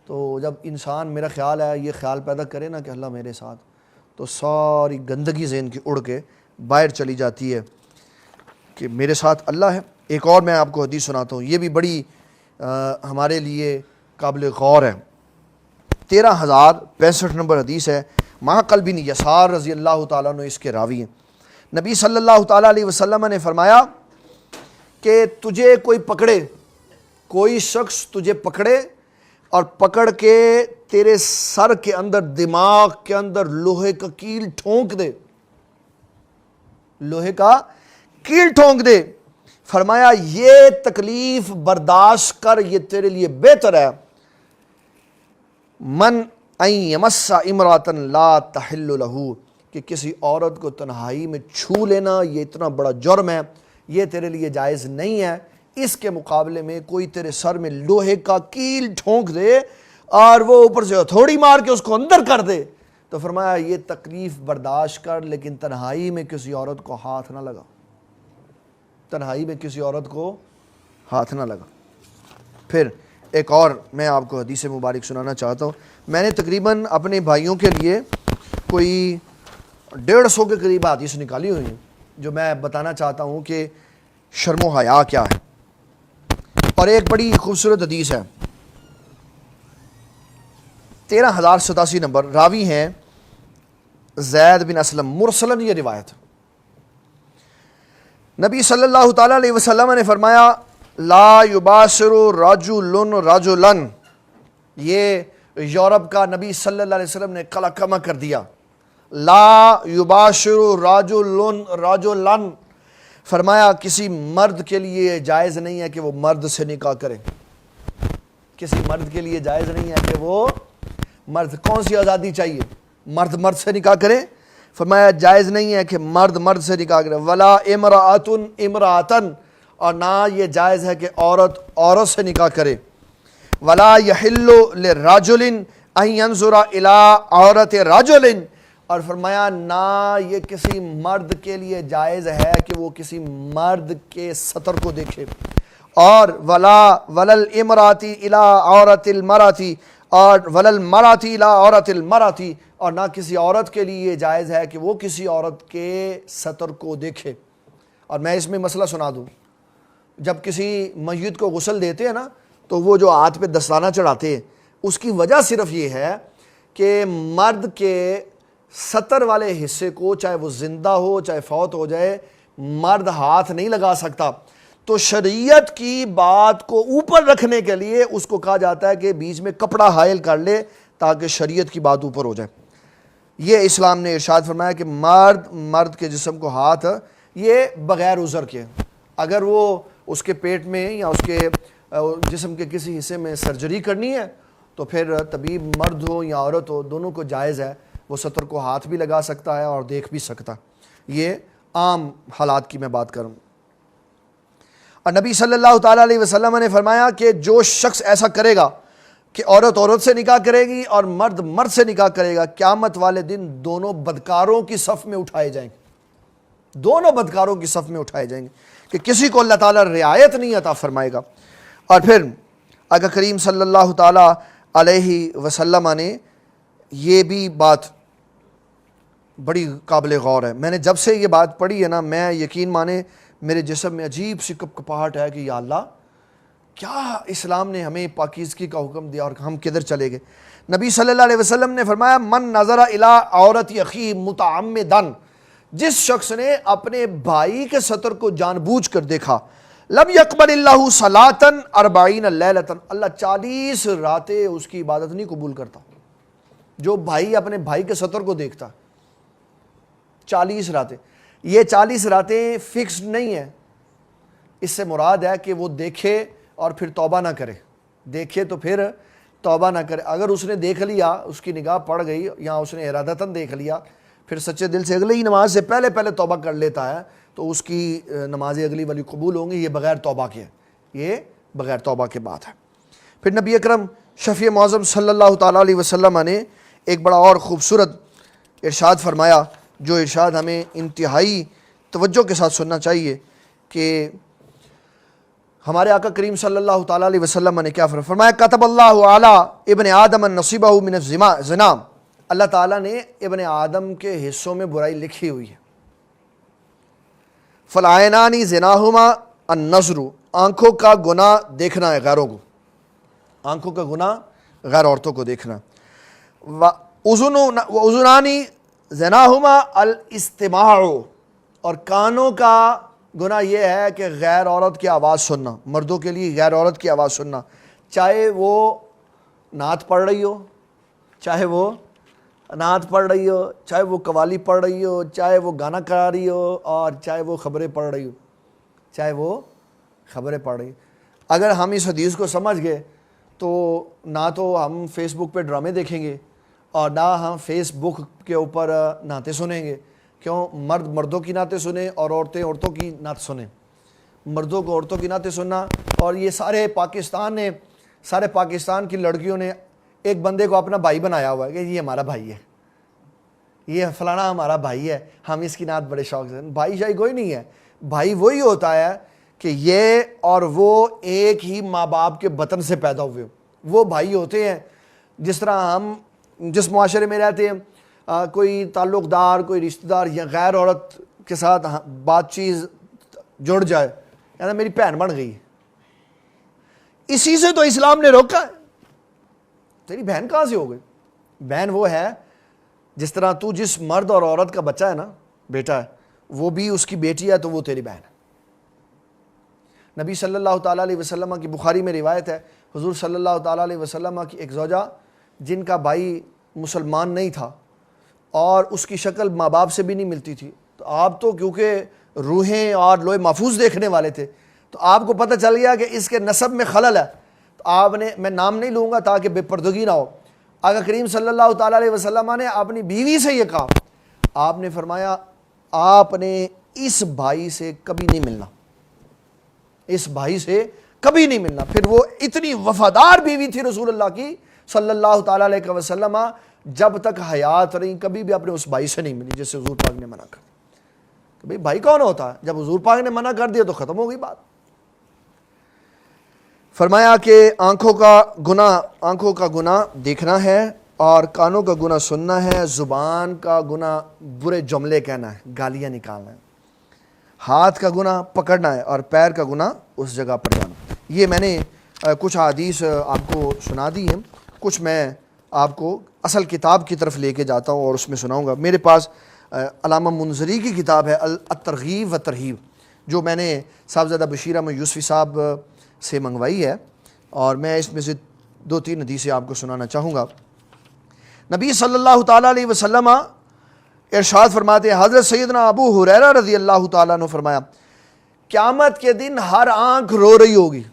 تو جب انسان، میرا خیال ہے، یہ خیال پیدا کرے نا کہ اللہ میرے ساتھ، تو ساری گندگی ذہن کی اڑ کے باہر چلی جاتی ہے کہ میرے ساتھ اللہ ہے۔ ایک اور میں آپ کو حدیث سناتا ہوں، یہ بھی بڑی ہمارے لیے قابل غور ہے۔ 13,065 نمبر حدیث ہے، معقل بن یسار رضی اللہ تعالیٰ عنہ اس کے راوی ہیں۔ نبی صلی اللہ تعالیٰ علیہ وسلم نے فرمایا کہ تجھے کوئی پکڑے، کوئی شخص تجھے پکڑے اور پکڑ کے تیرے سر کے اندر، دماغ کے اندر لوہے کا کیل ٹھونک دے، لوہے کا کیل ٹھونک دے، فرمایا یہ تکلیف برداشت کر، یہ تیرے لیے بہتر ہے، من ان یمس امرأۃ لا تحل لہ، کہ کسی عورت کو تنہائی میں چھو لینا یہ اتنا بڑا جرم ہے، یہ تیرے لیے جائز نہیں ہے۔ اس کے مقابلے میں کوئی تیرے سر میں لوہے کا کیل ٹھونک دے اور وہ اوپر سے ہتھوڑی مار کے اس کو اندر کر دے، تو فرمایا یہ تکلیف برداشت کر، لیکن تنہائی میں کسی عورت کو ہاتھ نہ لگا، تنہائی میں کسی عورت کو ہاتھ نہ لگا۔ پھر ایک اور میں آپ کو حدیث مبارک سنانا چاہتا ہوں۔ میں نے تقریباً اپنے بھائیوں کے لیے کوئی 150 کے قریب حدیث نکالی ہوئی ہیں، جو میں بتانا چاہتا ہوں کہ شرم و حیا کیا ہے. اور ایک بڑی خوبصورت حدیث ہے, 13087 نمبر, راوی ہیں زید بن اسلم, مرسلن یہ روایت. نبی صلی اللہ تعالیٰ علیہ وسلم نے فرمایا لا یباشر رجل رجلا, یہ یورپ کا نبی صلی اللہ علیہ وسلم نے قلقمہ کر دیا. لا یباشر رجل رجلا, فرمایا کسی مرد کے لیے جائز نہیں ہے کہ وہ مرد سے نکاح کرے. کسی مرد کے لیے جائز نہیں ہے کہ وہ مرد, کون سی آزادی چاہیے, مرد مرد سے نکاح کرے. فرمایا جائز نہیں ہے کہ مرد مرد سے نکاح کرے. ولا امرأۃ امرأۃ, اور نہ یہ جائز ہے کہ عورت عورت سے نکاح کرے. ولا یحل لرجل ان ينظر الى عورت رجل, اور فرمایا نہ یہ کسی مرد کے لیے جائز ہے کہ وہ کسی مرد کے سطر کو دیکھے. اور ولل امراتی الى عورت المراتی, اور ولل مراتی الى عورت المراتی, اور نہ کسی عورت کے لیے یہ جائز ہے کہ وہ کسی عورت کے سطر کو دیکھے. اور میں اس میں مسئلہ سنا دوں, جب کسی میت کو غسل دیتے ہیں نا تو وہ جو ہاتھ پہ دستانہ چڑھاتے ہیں, اس کی وجہ صرف یہ ہے کہ مرد کے سطر والے حصے کو, چاہے وہ زندہ ہو چاہے فوت ہو جائے, مرد ہاتھ نہیں لگا سکتا. تو شریعت کی بات کو اوپر رکھنے کے لیے اس کو کہا جاتا ہے کہ بیچ میں کپڑا حائل کر لے تاکہ شریعت کی بات اوپر ہو جائے. یہ اسلام نے ارشاد فرمایا کہ مرد کے جسم کو ہاتھ, یہ بغیر عذر کے, اگر وہ اس کے پیٹ میں یا اس کے جسم کے کسی حصے میں سرجری کرنی ہے تو پھر طبیب مرد ہو یا عورت ہو دونوں کو جائز ہے, وہ سطر کو ہاتھ بھی لگا سکتا ہے اور دیکھ بھی سکتا. یہ عام حالات کی میں بات کروں. اور نبی صلی اللہ تعالیٰ علیہ وسلم نے فرمایا کہ جو شخص ایسا کرے گا کہ عورت عورت سے نکاح کرے گی اور مرد مرد سے نکاح کرے گا, قیامت والے دن دونوں بدکاروں کی صف میں اٹھائے جائیں گے. دونوں بدکاروں کی صف میں اٹھائے جائیں گے کہ کسی کو اللہ تعالیٰ رعایت نہیں عطا فرمائے گا. اور پھر آقا کریم صلی اللہ تعالیٰ علیہ وسلم نے یہ بھی بات بڑی قابل غور ہے. میں نے جب سے یہ بات پڑھی ہے نا, میں یقین مانے میرے جسم میں عجیب سی کپکپاہٹ ہے کہ یا اللہ کیا اسلام نے ہمیں پاکیزگی کا حکم دیا اور ہم کدھر چلے گئے. نبی صلی اللہ علیہ وسلم نے فرمایا من نظر الی عورت اخیہ متعمدا, جس شخص نے اپنے بھائی کے سطر کو جان بوجھ کر دیکھا, لم یقبل اللہ صلاۃ 40 لیلۃ, اللہ 40 راتیں اس کی عبادت نہیں قبول کرتا. جو بھائی اپنے بھائی کے سطر کو دیکھتا 40 راتیں, یہ 40 راتیں فکس نہیں ہیں. اس سے مراد ہے کہ وہ دیکھے اور پھر توبہ نہ کرے, دیکھے تو پھر توبہ نہ کرے. اگر اس نے دیکھ لیا, اس کی نگاہ پڑ گئی یا اس نے ارادتاً دیکھ لیا, پھر سچے دل سے اگلی ہی نماز سے پہلے توبہ کر لیتا ہے تو اس کی نمازیں اگلی والی قبول ہوں گی. یہ بغیر توبہ کے, یہ بغیر توبہ کے بات ہے. پھر نبی اکرم شفیع معظم صلی اللہ تعالیٰ علیہ وسلم نے ایک بڑا اور خوبصورت ارشاد فرمایا, جو ارشاد ہمیں انتہائی توجہ کے ساتھ سننا چاہیے کہ ہمارے آقا کریم صلی اللہ تعالیٰ علیہ وسلم نے کیا فرمایا. کتب اللہ علی ابن آدم نصیبہ من الزنا, اللہ تعالیٰ نے ابن آدم کے حصوں میں برائی لکھی ہوئی ہے. فالعینان زناہما النظر, آنکھوں کا گناہ دیکھنا ہے غیروں کو, آنکھوں کا گناہ غیر عورتوں کو دیکھنا. اذنانی زناہما الاستماع, اور کانوں کا گناہ یہ ہے کہ غیر عورت کی آواز سننا, مردوں کے لیے غیر عورت کی آواز سننا, چاہے وہ نعت پڑھ رہی ہو, چاہے وہ نعت پڑھ رہی ہو, چاہے وہ قوالی پڑھ رہی ہو, چاہے وہ گانا کرا رہی ہو, اور چاہے وہ خبریں پڑھ رہی ہو, چاہے وہ خبریں پڑھ رہی ہو. اگر ہم اس حدیث کو سمجھ گئے تو نہ تو ہم فیس بک پہ ڈرامے دیکھیں گے اور نہ ہم فیس بک کے اوپر نعتیں سنیں گے. کیوں؟ مرد مردوں کی نعتیں سنیں اور عورتیں عورتوں کی نعت سنیں. مردوں کو عورتوں کی نعتیں سننا, اور یہ سارے پاکستان کی لڑکیوں نے ایک بندے کو اپنا بھائی بنایا ہوا ہے کہ یہ ہمارا بھائی ہے, یہ فلانا ہمارا بھائی ہے, ہم اس کی نعت بڑے شوق سے. بھائی شاہی کوئی نہیں ہے, بھائی وہی ہوتا ہے کہ یہ اور وہ ایک ہی ماں باپ کے بطن سے پیدا ہوئے, وہ بھائی ہوتے ہیں. جس طرح ہم جس معاشرے میں رہتے ہیں, کوئی تعلق دار, کوئی رشتہ دار یا غیر عورت کے ساتھ بات چیز جڑ جائے، یعنی میری بہن بن گئی، اسی سے تو اسلام نے روکا ہے۔ تیری بہن کہاں سے ہو گئی؟ بہن وہ ہے جس طرح تو جس مرد اور عورت کا بچہ ہے نا، بیٹا ہے، وہ بھی اس کی بیٹی ہے تو وہ تیری بہن ہے۔ نبی صلی اللہ تعالیٰ علیہ وسلم کی بخاری میں روایت ہے، حضور صلی اللہ تعالیٰ علیہ وسلم کی ایک زوجہ جن کا بھائی مسلمان نہیں تھا اور اس کی شکل ماں باپ سے بھی نہیں ملتی تھی، تو آپ تو کیونکہ روحیں اور لوح محفوظ دیکھنے والے تھے، تو آپ کو پتہ چل گیا کہ اس کے نسب میں خلل ہے، تو آپ نے، میں نام نہیں لوں گا تاکہ بے پردگی نہ ہو، آقا کریم صلی اللہ تعالیٰ علیہ وسلم نے اپنی بیوی سے یہ کہا، آپ نے فرمایا آپ نے اس بھائی سے کبھی نہیں ملنا، اس بھائی سے کبھی نہیں ملنا۔ پھر وہ اتنی وفادار بیوی تھی رسول اللہ کی صلی اللہ تعالیٰ علیہ وسلم، جب تک حیات رہی کبھی بھی اپنے اس بھائی سے نہیں ملی جس سے حضور پاک نے منع کر دیا۔ کہ بھئی بھائی کون ہوتا ہے؟ جب حضور پاک نے منع کر دیا تو ختم ہو گئی بات۔ فرمایا کہ آنکھوں کا گناہ دیکھنا ہے اور کانوں کا گناہ سننا ہے، زبان کا گناہ برے جملے کہنا ہے، گالیاں نکالنا ہے، ہاتھ کا گناہ پکڑنا ہے اور پیر کا گناہ اس جگہ پر جانا۔ یہ میں نے کچھ حدیث آپ کو سنا دی ہیں، کچھ میں آپ کو اصل کتاب کی طرف لے کے جاتا ہوں اور اس میں سناؤں گا۔ میرے پاس علامہ منذری کی کتاب ہے الترغیب و ترہیب، جو میں نے صاحبزادہ بشیر احمد یوسفی صاحب سے منگوائی ہے، اور میں اس میں سے 2-3 حدیثیں آپ کو سنانا چاہوں گا۔ نبی صلی اللہ تعالیٰ علیہ وسلم ارشاد فرماتے ہیں، حضرت سیدنا ابو ہریرہ رضی اللہ تعالیٰ عنہ فرمایا، قیامت کے دن ہر آنکھ رو رہی ہوگی،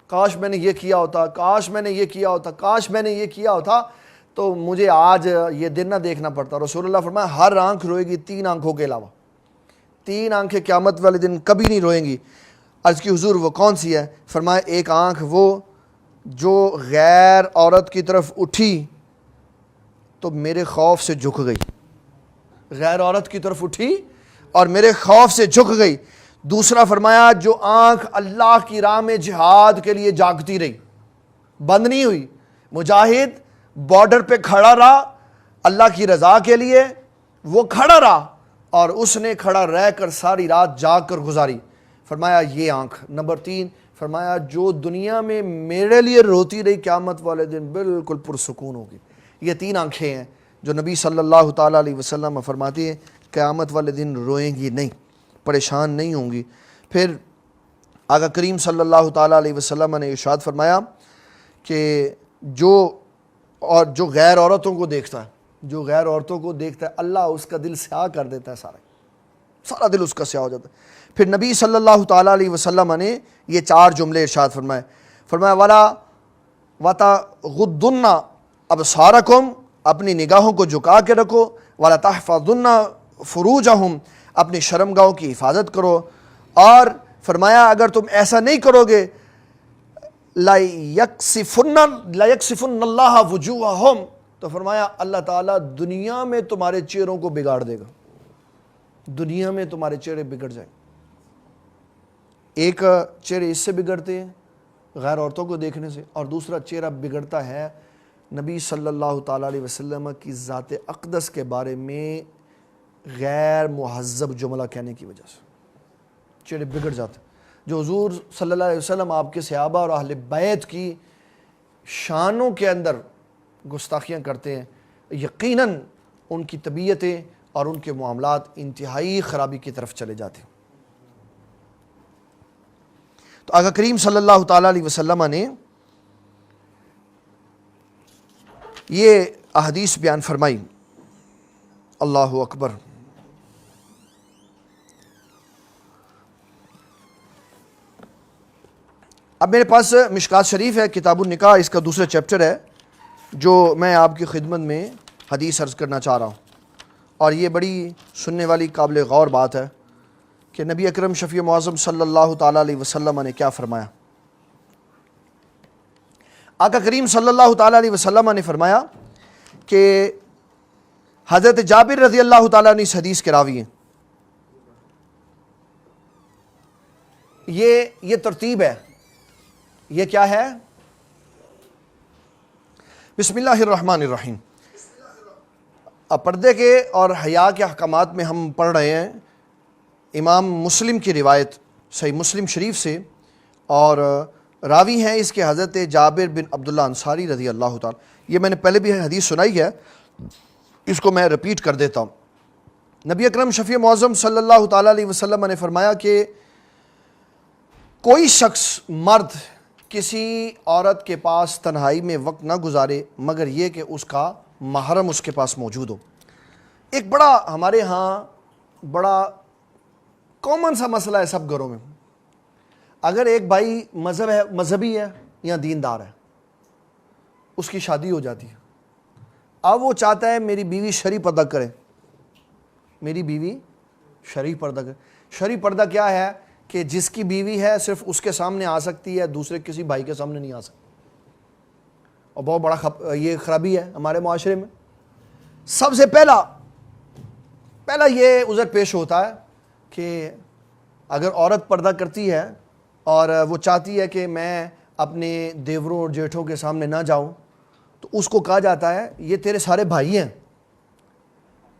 کاش میں نے یہ کیا ہوتا، کاش میں نے یہ کیا ہوتا، کاش میں نے یہ کیا ہوتا تو مجھے آج یہ دن نہ دیکھنا پڑتا۔ رسول اللہ فرمایا ہر آنکھ روئے گی 3 آنکھوں کے علاوہ، 3 آنکھیں قیامت والے دن کبھی نہیں روئیں گی۔ عرض کی حضور وہ کون سی ہے؟ فرمایا ایک آنکھ وہ جو غیر عورت کی طرف اٹھی تو میرے خوف سے جھک گئی، غیر عورت کی طرف اٹھی اور میرے خوف سے جھک گئی۔ دوسرا فرمایا جو آنکھ اللہ کی راہ میں جہاد کے لیے جاگتی رہی، بند نہیں ہوئی، مجاہد بارڈر پہ کھڑا رہا اللہ کی رضا کے لیے، وہ کھڑا رہا اور اس نے کھڑا رہ کر ساری رات جاگ کر گزاری، فرمایا یہ آنکھ۔ نمبر 3 فرمایا جو دنیا میں میرے لیے روتی رہی قیامت والے دن بالکل پرسکون ہوگی۔ یہ 3 آنکھیں ہیں جو نبی صلی اللہ تعالیٰ علیہ وسلم فرماتی ہیں قیامت والے دن روئیں گی نہیں، پریشان نہیں ہوں گی۔ پھر آقا کریم صلی اللہ تعالیٰ علیہ وسلم نے ارشاد فرمایا کہ جو غیر عورتوں کو دیکھتا ہے، جو غیر عورتوں کو دیکھتا ہے اللہ اس کا دل سیاہ کر دیتا ہے، سارا دل اس کا سیاہ ہو جاتا ہے۔ پھر نبی صلی اللہ تعالیٰ علیہ وسلم نے یہ 4 جملے ارشاد فرمایا وَلَا وَتَغُضُّنَّ أَبْصَارَكُمْ، اپنی نگاہوں کو جھکا کے رکھو، وَلَا تَحْفَظُنَّ فُرُوجَهُمْ، اپنی شرمگاہوں کی حفاظت کرو، اور فرمایا اگر تم ایسا نہیں کرو گے لَيَكْسِفُنَّ اللَّهَ وُجُوهَهُمْ، تو فرمایا اللہ تعالیٰ دنیا میں تمہارے چہروں کو بگاڑ دے گا، دنیا میں تمہارے چہرے بگڑ جائیں۔ ایک چہرے اس سے بگڑتے ہیں غیر عورتوں کو دیکھنے سے، اور دوسرا چہرہ بگڑتا ہے نبی صلی اللہ تعالیٰ علیہ وسلم کی ذات اقدس کے بارے میں غیر مہذب جملہ کہنے کی وجہ سے چہرے بگڑ جاتے ہیں۔ جو حضور صلی اللہ علیہ وسلم آپ کے صحابہ اور اہل بیت کی شانوں کے اندر گستاخیاں کرتے ہیں، یقیناً ان کی طبیعتیں اور ان کے معاملات انتہائی خرابی کی طرف چلے جاتے ہیں۔ تو آقا کریم صلی اللہ تعالیٰ علیہ وسلم نے یہ احادیث بیان فرمائی۔ اللہ اکبر۔ اب میرے پاس مشکات شریف ہے، کتاب النکاح، اس کا دوسرا چیپٹر ہے جو میں آپ کی خدمت میں حدیث عرض کرنا چاہ رہا ہوں، اور یہ بڑی سننے والی قابل غور بات ہے کہ نبی اکرم شفیع معظم صلی اللہ تعالیٰ علیہ وسلم نے کیا فرمایا۔ آقا کریم صلی اللہ تعالیٰ علیہ وسلم نے فرمایا کہ حضرت جابر رضی اللہ تعالیٰ عنہ اس حدیث کے راوی ہیں۔ یہ ترتیب ہے، یہ کیا ہے؟ بسم اللہ الرحمن الرحیم۔ پردے کے اور حیا کے احکامات میں ہم پڑھ رہے ہیں امام مسلم کی روایت صحیح مسلم شریف سے، اور راوی ہیں اس کے حضرت جابر بن عبداللہ انصاری رضی اللہ تعالیٰ. یہ میں نے پہلے بھی حدیث سنائی ہے، اس کو میں رپیٹ کر دیتا ہوں. نبی اکرم شفیع معظم صلی اللہ تعالیٰ علیہ وسلم نے فرمایا کہ کوئی شخص مرد کسی عورت کے پاس تنہائی میں وقت نہ گزارے مگر یہ کہ اس کا محرم اس کے پاس موجود ہو. ایک بڑا ہمارے ہاں بڑا کامن سا مسئلہ ہے سب گھروں میں. اگر ایک بھائی مذہبی ہے یا دیندار ہے، اس کی شادی ہو جاتی ہے، اب وہ چاہتا ہے میری بیوی شرعی پردہ کرے، میری بیوی شرعی پردہ کرے. شرعی پردہ کیا ہے کہ جس کی بیوی ہے صرف اس کے سامنے آ سکتی ہے، دوسرے کسی بھائی کے سامنے نہیں آ سکتی. اور بہت بڑا یہ خرابی ہے ہمارے معاشرے میں. سب سے پہلا یہ عذر پیش ہوتا ہے کہ اگر عورت پردہ کرتی ہے اور وہ چاہتی ہے کہ میں اپنے دیوروں اور جیٹھوں کے سامنے نہ جاؤں، تو اس کو کہا جاتا ہے یہ تیرے سارے بھائی ہیں.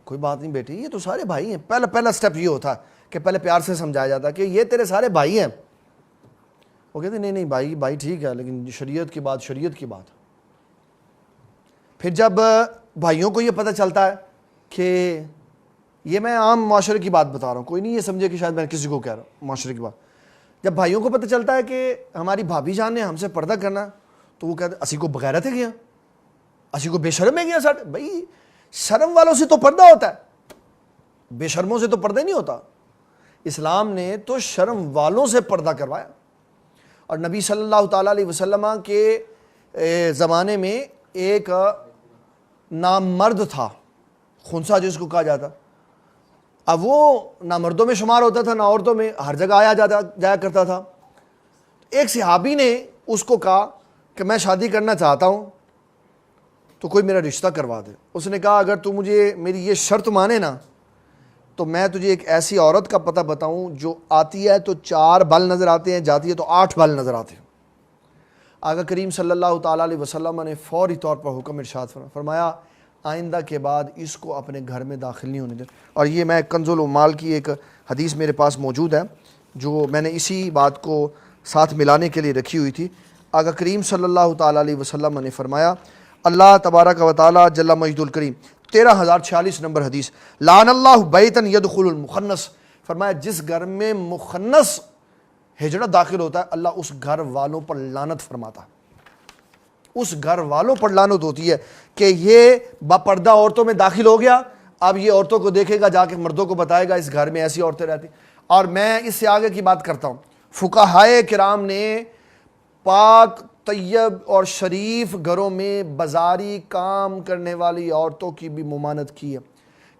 کوئی بات نہیں بیٹی، یہ تو سارے بھائی ہیں. پہلا سٹیپ یہ ہوتا ہے کہ پہلے پیار سے سمجھایا جاتا ہے کہ یہ تیرے سارے بھائی ہیں. وہ کہتے ہیں نہیں بھائی ٹھیک ہے، لیکن شریعت کی بات. پھر جب بھائیوں کو یہ پتہ چلتا ہے کہ یہ میں عام معاشرے کی بات بتا رہا ہوں، کوئی نہیں یہ سمجھے کہ شاید میں کسی کو کہہ رہا ہوں، معاشرے کی بات. جب بھائیوں کو پتہ چلتا ہے کہ ہماری بھابھی جان نے ہم سے پردہ کرنا، تو وہ کہتے ہیں اسی کو بغیرت ہے گیا، اسی کو بے شرم ہے گیا. ساٹھ بھائی شرم والوں سے تو پردہ ہوتا ہے، بے شرموں سے تو پردہ نہیں ہوتا. اسلام نے تو شرم والوں سے پردہ کروایا. اور نبی صلی اللہ تعالیٰ علیہ وسلم کے زمانے میں ایک نامرد تھا، خنسا جس کو کہا جاتا. اب وہ نہ مردوں میں شمار ہوتا تھا نہ عورتوں میں، ہر جگہ آیا جایا کرتا تھا. ایک صحابی نے اس کو کہا کہ میں شادی کرنا چاہتا ہوں تو کوئی میرا رشتہ کروا دے. اس نے کہا اگر تو مجھے میری یہ شرط مانے نا تو میں تجھے ایک ایسی عورت کا پتہ بتاؤں جو آتی ہے تو 4 بال نظر آتے ہیں، جاتی ہے تو 8 بال نظر آتے ہیں. آقا کریم صلی اللہ تعالیٰ علیہ وسلم نے فوری طور پر حکم ارشاد فرمایا آئندہ کے بعد اس کو اپنے گھر میں داخل نہیں ہونے دیں. اور یہ میں کنز العمال کی ایک حدیث میرے پاس موجود ہے جو میں نے اسی بات کو ساتھ ملانے کے لیے رکھی ہوئی تھی. آقا کریم صلی اللہ تعالیٰ علیہ وسلم نے فرمایا اللہ تبارک و تعالیٰ جل مجد الکریم 13046 نمبر حدیث، لعن اللہ بیتن یدخل المخنث، فرمایا جس گھر میں مخنث ہجڑا داخل ہوتا ہے اللہ اس گھر والوں پر لعنت فرماتا ہے. اس گھر والوں پر لعنت ہوتی ہے کہ یہ باپردہ عورتوں میں داخل ہو گیا، اب یہ عورتوں کو دیکھے گا، جا کے مردوں کو بتائے گا اس گھر میں ایسی عورتیں رہتی. اور میں اس سے آگے کی بات کرتا ہوں، فقہائے کرام نے پاک طیب اور شریف گھروں میں بازاری کام کرنے والی عورتوں کی بھی ممانعت کی ہے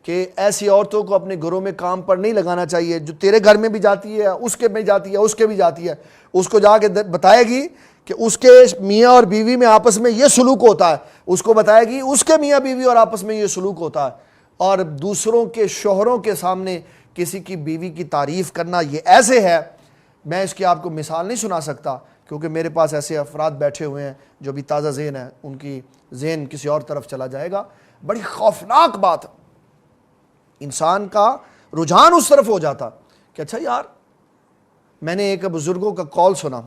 کہ ایسی عورتوں کو اپنے گھروں میں کام پر نہیں لگانا چاہیے. جو تیرے گھر میں بھی جاتی ہے، اس کے میں جاتی ہے، اس کے بھی جاتی ہے، اس کو جا کے بتائے گی کہ اس کے میاں اور بیوی میں آپس میں یہ سلوک ہوتا ہے، اس کو بتائے گی اس کے میاں بیوی اور آپس میں یہ سلوک ہوتا ہے. اور دوسروں کے شوہروں کے سامنے کسی کی بیوی کی تعریف کرنا یہ ایسے ہے، میں اس کی آپ کو مثال نہیں سنا سکتا کیونکہ میرے پاس ایسے افراد بیٹھے ہوئے ہیں جو بھی تازہ ذہن ہیں، ان کی ذہن کسی اور طرف چلا جائے گا. بڑی خوفناک بات، انسان کا رجحان اس طرف ہو جاتا کہ اچھا یار میں نے ایک بزرگوں کا کال سنا،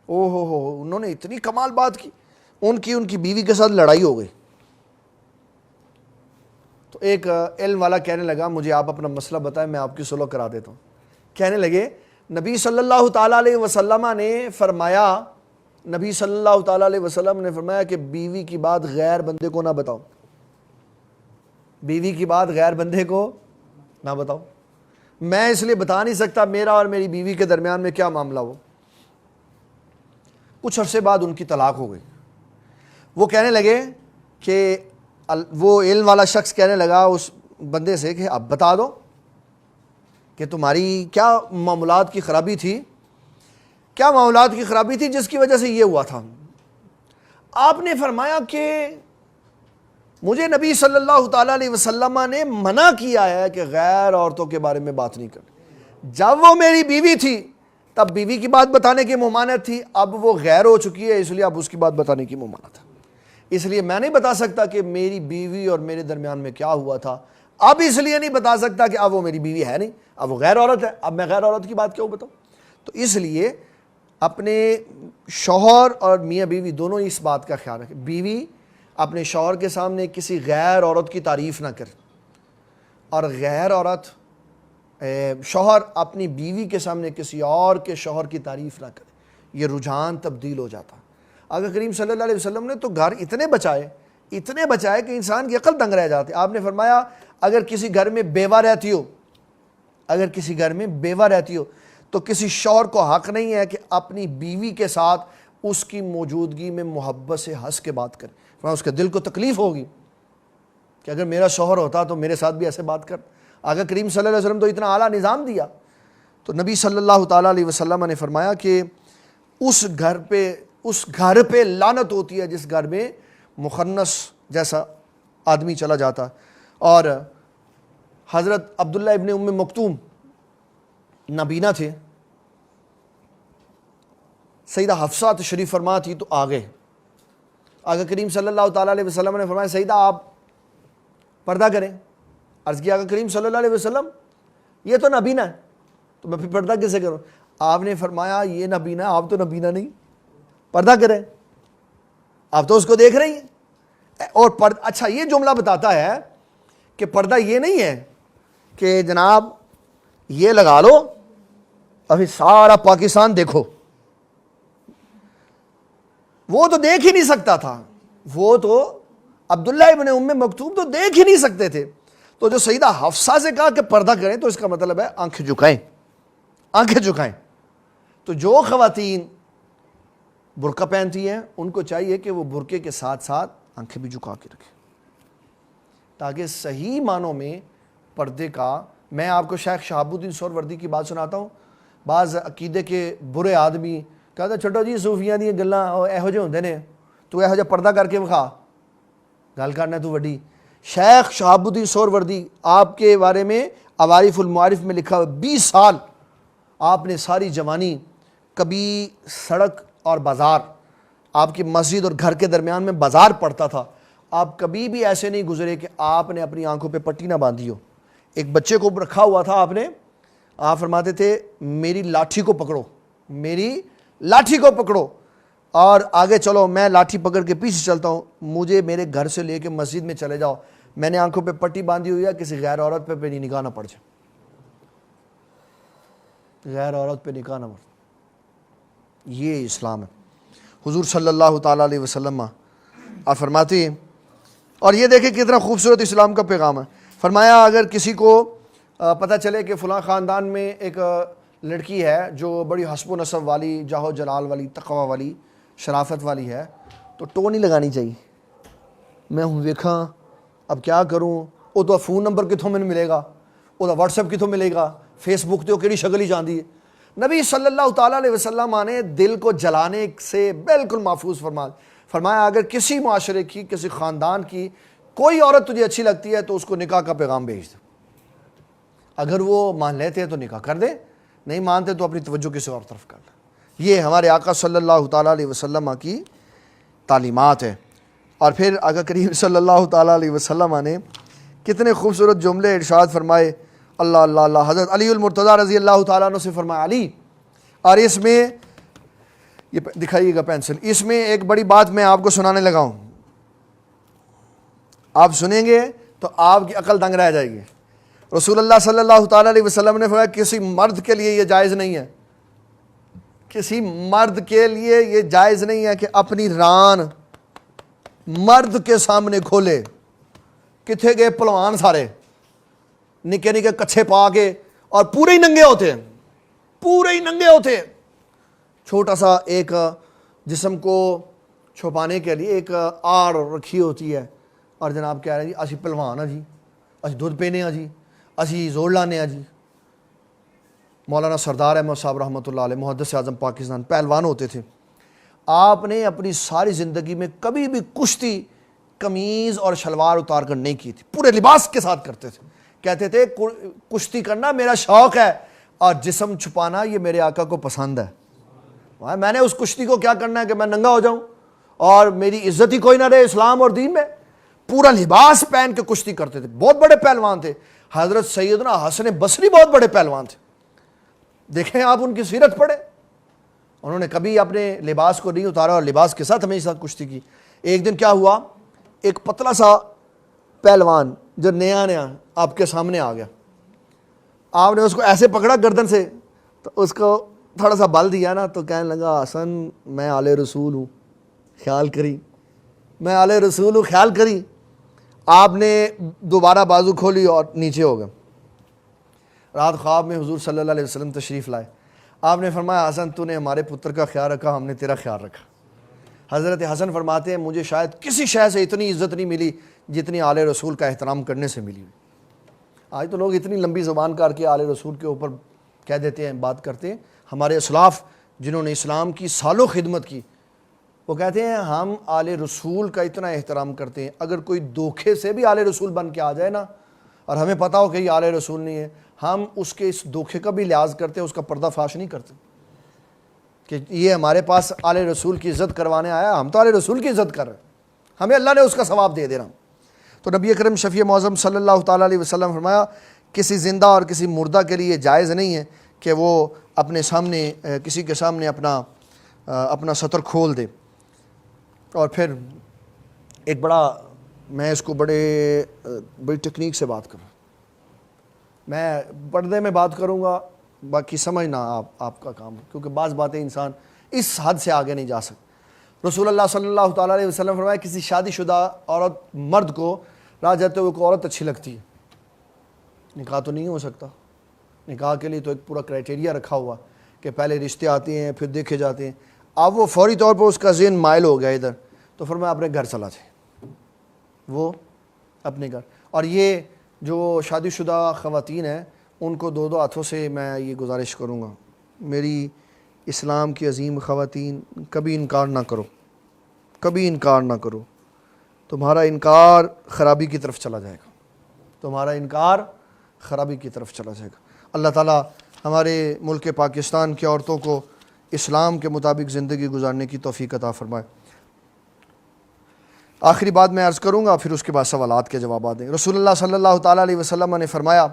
ہو انہوں نے اتنی کمال بات کی، ان کی بیوی کے ساتھ لڑائی ہو گئی. تو ایک علم والا کہنے لگا مجھے آپ اپنا مسئلہ بتائیں میں آپ کی صلح کرا دیتا ہوں. کہنے لگے نبی صلی اللہ تعالیٰ علیہ وسلم نے فرمایا کہ بیوی کی بات غیر بندے کو نہ بتاؤ، بیوی کی بات غیر بندے کو نہ بتاؤ. میں اس لیے بتا نہیں سکتا میرا اور میری بیوی کے درمیان میں کیا معاملہ ہو. کچھ عرصے بعد ان کی طلاق ہو گئی. وہ کہنے لگے کہ وہ علم والا شخص کہنے لگا اس بندے سے کہ اب بتا دو کہ تمہاری کیا معاملات کی خرابی تھی جس کی وجہ سے یہ ہوا تھا. آپ نے فرمایا کہ مجھے نبی صلی اللہ تعالیٰ علیہ وسلم نے منع کیا ہے کہ غیر عورتوں کے بارے میں بات نہیں کرنی. جب وہ میری بیوی تھی تب بیوی کی بات بتانے کی ممانعت تھی، اب وہ غیر ہو چکی ہے اس لیے اب اس کی بات بتانے کی ممانعت ہے. اس لیے میں نہیں بتا سکتا کہ میری بیوی اور میرے درمیان میں کیا ہوا تھا، اب اس لیے نہیں بتا سکتا کہ اب وہ میری بیوی ہے نہیں، اب وہ غیر عورت ہے، اب میں غیر عورت کی بات کیوں بتاؤں؟ تو اس لیے اپنے شوہر اور میاں بیوی دونوں اس بات کا خیال رکھیں، بیوی اپنے شوہر کے سامنے کسی غیر عورت کی تعریف نہ کرے، اور غیر عورت شوہر اپنی بیوی کے سامنے کسی اور کے شوہر کی تعریف نہ کرے، یہ رجحان تبدیل ہو جاتا۔ آقا کریم صلی اللہ علیہ وسلم نے تو گھر اتنے بچائے کہ انسان کی عقل دنگ رہ جاتی۔ آپ نے فرمایا اگر کسی گھر میں بیوہ رہتی ہو تو کسی شوہر کو حق نہیں ہے کہ اپنی بیوی کے ساتھ اس کی موجودگی میں محبت سے ہنس کے بات کرے، فرمایا اس کے دل کو تکلیف ہوگی کہ اگر میرا شوہر ہوتا تو میرے ساتھ بھی ایسے بات کر۔ آقا کریم صلی اللہ علیہ وسلم تو اتنا اعلیٰ نظام دیا، تو نبی صلی اللہ تعالیٰ علیہ وسلم نے فرمایا کہ اس گھر پہ لعنت ہوتی ہے جس گھر میں مخنث جیسا آدمی چلا جاتا۔ اور حضرت عبداللہ ابن ام مکتوم نابینا تھے، سیدہ حفصہ تشریف فرما تھی تو آگے آقا کریم صلی اللہ تعالیٰ علیہ وسلم نے فرمایا سیدہ آپ پردہ کریں۔ عرض کیا آقا کریم صلی اللہ علیہ وسلم یہ تو نابینا ہے تو میں پھر پردہ کیسے کروں؟ آپ نے فرمایا یہ نابینا ہے، آپ تو نابینا نہیں، پردہ کریں، آپ تو اس کو دیکھ رہی ہیں۔ اور اچھا یہ جملہ بتاتا ہے کہ پردہ یہ نہیں ہے کہ جناب یہ لگا لو ابھی سارا پاکستان دیکھو، وہ تو دیکھ ہی نہیں سکتا تھا، وہ تو عبداللہ ابن ام مکتوم تو دیکھ ہی نہیں سکتے تھے۔ تو جو سیدہ حفصہ سے کہا کہ پردہ کریں تو اس کا مطلب ہے آنکھیں جھکائیں۔ تو جو خواتین برقع پہنتی ہیں ان کو چاہیے کہ وہ برقعے کے ساتھ ساتھ آنکھیں بھی جھکا کے رکھیں، تاکہ صحیح معنوں میں پردے کا۔ میں آپ کو شیخ شہاب الدین سہروردی کی بات سناتا ہوں۔ بعض عقیدے کے برے آدمی کہتا چھٹو جی صوفیاں دی گلاں ایہو جے ہوندے نے، تو ایہو جا پردہ کر کے وکھا، گل کرنا تو وڈی۔ شیخ شہاب الدین سہروردی آپ کے بارے میں عوارف المعارف میں لکھا ہوا 20 سال آپ نے ساری جوانی کبھی سڑک اور بازار، آپ کی مسجد اور گھر کے درمیان میں بازار پڑتا تھا، آپ کبھی بھی ایسے نہیں گزرے کہ آپ نے اپنی آنکھوں پہ پٹی نہ باندھی ہو۔ ایک بچے کو رکھا ہوا تھا آپ فرماتے تھے میری لاٹھی کو پکڑو اور آگے چلو، میں لاٹھی پکڑ کے پیچھے چلتا ہوں، مجھے میرے گھر سے لے کے مسجد میں چلے جاؤ، میں نے آنکھوں پہ پٹی باندھی ہوئی ہے، کسی غیر عورت پہ میری نگاہ نہ پڑ جائے، غیر عورت پہ نگاہ نہ پڑ جائے۔ یہ اسلام ہے۔ حضور صلی اللہ تعالیٰ علیہ وسلم آپ فرماتے ہیں، اور یہ دیکھیں کتنا خوبصورت اسلام کا پیغام ہے۔ فرمایا اگر کسی کو پتہ چلے کہ فلاں خاندان میں ایک لڑکی ہے جو بڑی حسب و نسب والی، جاہ و جلال والی، تقوی والی، شرافت والی ہے، تو ٹو نہیں لگانی چاہیے۔ میں ہوں ویکھاں اب کیا کروں، وہ تو فون نمبر کتوں میں ملے گا، وہ تو واٹس ایپ کتوں ملے گا، فیس بک تو کیڑی شکل ہی جاندی ہے۔ نبی صلی اللہ تعالیٰ علیہ وسلم نے دل کو جلانے سے بالکل محفوظ فرمایا اگر کسی معاشرے کی، کسی خاندان کی کوئی عورت تجھے اچھی لگتی ہے تو اس کو نکاح کا پیغام بھیج دے، اگر وہ مان لیتے ہیں تو نکاح کر دے، نہیں مانتے تو اپنی توجہ کسی اور طرف کر لیں۔ یہ ہمارے آقا صلی اللہ تعالیٰ علیہ وسلم کی تعلیمات ہے۔ اور پھر آقا کریم صلی اللہ تعالیٰ علیہ وسلم نے کتنے خوبصورت جملے ارشاد فرمائے، اللہ اللہ اللہ۔ حضرت علی المرتضیٰ رضی اللہ تعالیٰ عنہ سے فرمایا علی، اور اس میں یہ دکھائیے گا پینسل، اس میں ایک بڑی بات میں آپ کو سنانے لگا ہوں، آپ سنیں گے تو آپ کی عقل دنگ رہ جائے گی۔ رسول اللہ صلی اللہ تعالیٰ علیہ وسلم نے فرمایا کسی مرد کے لیے یہ جائز نہیں ہے، کسی مرد کے لیے یہ جائز نہیں ہے کہ اپنی ران مرد کے سامنے کھولے۔ کتھے گئے پلوان سارے نکے نکے کچھے پا کے اور پورے ہی ننگے ہوتے، چھوٹا سا ایک جسم کو چھپانے کے لیے ایک آڑ رکھی ہوتی ہے، اور جناب کہہ رہے ہیں جی اسی پلوان ہاں جی، اسی دودھ پینے ہاں جی، اسی زور لانے ہاں جی۔ مولانا سردار احمد صاحب رحمۃ اللہ علیہ محدث اعظم پاکستان پہلوان ہوتے تھے، آپ نے اپنی ساری زندگی میں کبھی بھی کشتی قمیض اور شلوار اتار کر نہیں کی تھی، پورے لباس کے ساتھ کرتے تھے، کہتے تھے کشتی کرنا میرا شوق ہے اور جسم چھپانا یہ میرے آقا کو پسند ہے۔ میں نے اس کشتی کو کیا کرنا ہے کہ میں ننگا ہو جاؤں اور میری عزت ہی کوئی نہ رہے اسلام اور دین میں. پورا لباس پہن کے کشتی کرتے تھے, بہت بڑے پہلوان تھے. حضرت سیدنا حسن بصری بہت بڑے پہلوان تھے, دیکھیں آپ ان کی سیرت پڑھیں, انہوں نے کبھی اپنے لباس کو نہیں اتارا اور لباس کے ساتھ ہمیشہ کشتی کی. ایک دن کیا ہوا, ایک پتلا سا پہلوان جو نیا نیا آپ کے سامنے آ گیا, آپ نے اس کو ایسے پکڑا گردن سے تو اس کو تھوڑا سا بل دیا نا, تو کہنے لگا حسن میں آل رسول ہوں خیال کری, میں آل رسول ہوں خیال کری. آپ نے دوبارہ بازو کھولی اور نیچے ہو گئے. رات خواب میں حضور صلی اللہ علیہ وسلم تشریف لائے. آپ نے فرمایا حسن تو نے ہمارے پتر کا خیال رکھا, ہم نے تیرا خیال رکھا. حضرت حسن فرماتے ہیں مجھے شاید کسی شے سے اتنی عزت نہیں ملی جتنی آل رسول کا احترام کرنے سے ملی. آج تو لوگ اتنی لمبی زبان کر کے آل رسول کے اوپر کہہ دیتے ہیں, بات کرتے ہیں. ہمارے اسلاف جنہوں نے اسلام کی سالوں خدمت کی, وہ کہتے ہیں ہم آل رسول کا اتنا احترام کرتے ہیں, اگر کوئی دھوکے سے بھی آل رسول بن کے آ جائے نا اور ہمیں پتہ ہو کہ یہ آل رسول نہیں ہے, ہم اس کے اس دھوکے کا بھی لحاظ کرتے ہیں, اس کا پردہ فاش نہیں کرتے کہ یہ ہمارے پاس آل رسول کی عزت کروانے آیا. ہم تو آل رسول کی عزت کر رہے ہیں, ہمیں اللہ نے اس کا ثواب دے دینا. تو نبی اکرم شفیع معظم صلی اللہ تعالیٰ علیہ وسلم فرمایا کسی زندہ اور کسی مردہ کے لیے جائز نہیں ہے کہ وہ اپنے سامنے کسی کے سامنے اپنا سطر کھول دے. اور پھر ایک میں اس کو بڑی ٹیکنیک سے بات کروں, میں پردے میں بات کروں گا, باقی سمجھنا آپ کا کام ہے, کیونکہ بعض باتیں انسان اس حد سے آگے نہیں جا سکتا. رسول اللہ صلی اللہ تعالیٰ علیہ وسلم فرمایا کسی شادی شدہ عورت مرد کو راہ جاتے ہوئے کوئی عورت اچھی لگتی ہے, نکاح تو نہیں ہو سکتا. نکاح کے لیے تو ایک پورا کرائٹیریا رکھا ہوا کہ پہلے رشتے آتے ہیں پھر دیکھے جاتے ہیں. اب وہ فوری طور پر اس کا ذہن مائل ہو گیا ادھر, تو فرمایا اپنے گھر چلا جائے, وہ اپنے گھر. اور یہ جو شادی شدہ خواتین ہیں ان کو دو ہاتھوں سے میں یہ گزارش کروں گا, میری اسلام کی عظیم خواتین کبھی انکار نہ کرو, کبھی انکار نہ کرو. تمہارا انکار خرابی کی طرف چلا جائے گا, تمہارا انکار خرابی کی طرف چلا جائے گا. اللہ تعالیٰ ہمارے ملک پاکستان کی عورتوں کو اسلام کے مطابق زندگی گزارنے کی توفیق عطا فرمائے. آخری بات میں عرض کروں گا, پھر اس کے بعد سوالات کے جوابات دیں. رسول اللہ صلی اللہ تعالیٰ علیہ وسلم نے فرمایا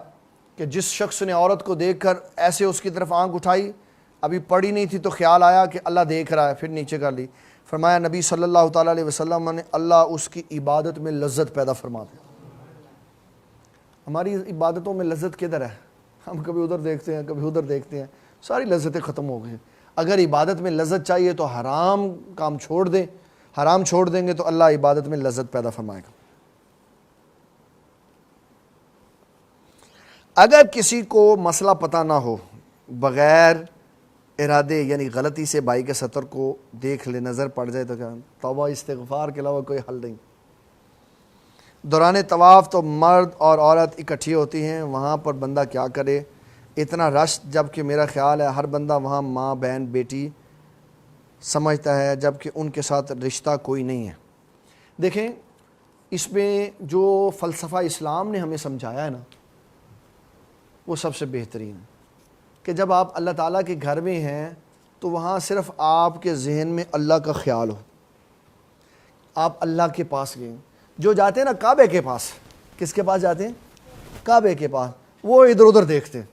کہ جس شخص نے عورت کو دیکھ کر ایسے اس کی طرف آنکھ اٹھائی, ابھی پڑھی نہیں تھی تو خیال آیا کہ اللہ دیکھ رہا ہے, پھر نیچے کر لی, فرمایا نبی صلی اللہ تعالیٰ علیہ وسلم نے اللہ اس کی عبادت میں لذت پیدا فرما دے. ہماری عبادتوں میں لذت کدھر ہے؟ ہم کبھی ادھر دیکھتے ہیں کبھی ادھر دیکھتے ہیں, ساری لذتیں ختم ہو گئی ہیں. اگر عبادت میں لذت چاہیے تو حرام کام چھوڑ دیں, حرام چھوڑ دیں گے تو اللہ عبادت میں لذت پیدا فرمائے گا. اگر کسی کو مسئلہ پتہ نہ ہو, بغیر ارادے یعنی غلطی سے بھائی کے سطر کو دیکھ لے, نظر پڑ جائے, تو کیا توبہ استغفار کے علاوہ کوئی حل نہیں. دوران طواف تو مرد اور عورت اکٹھی ہوتی ہیں, وہاں پر بندہ کیا کرے؟ اتنا رش, جب کہ میرا خیال ہے ہر بندہ وہاں ماں بہن بیٹی سمجھتا ہے, جب کہ ان کے ساتھ رشتہ کوئی نہیں ہے. دیکھیں اس میں جو فلسفہ اسلام نے ہمیں سمجھایا ہے نا, وہ سب سے بہترین ہے کہ جب آپ اللہ تعالیٰ کے گھر میں ہیں تو وہاں صرف آپ کے ذہن میں اللہ کا خیال ہو. آپ اللہ کے پاس گئے, جو جاتے ہیں نا کعبے کے پاس, کس کے پاس جاتے ہیں؟ کعبے کے پاس, وہ ادھر ادھر دیکھتے ہیں.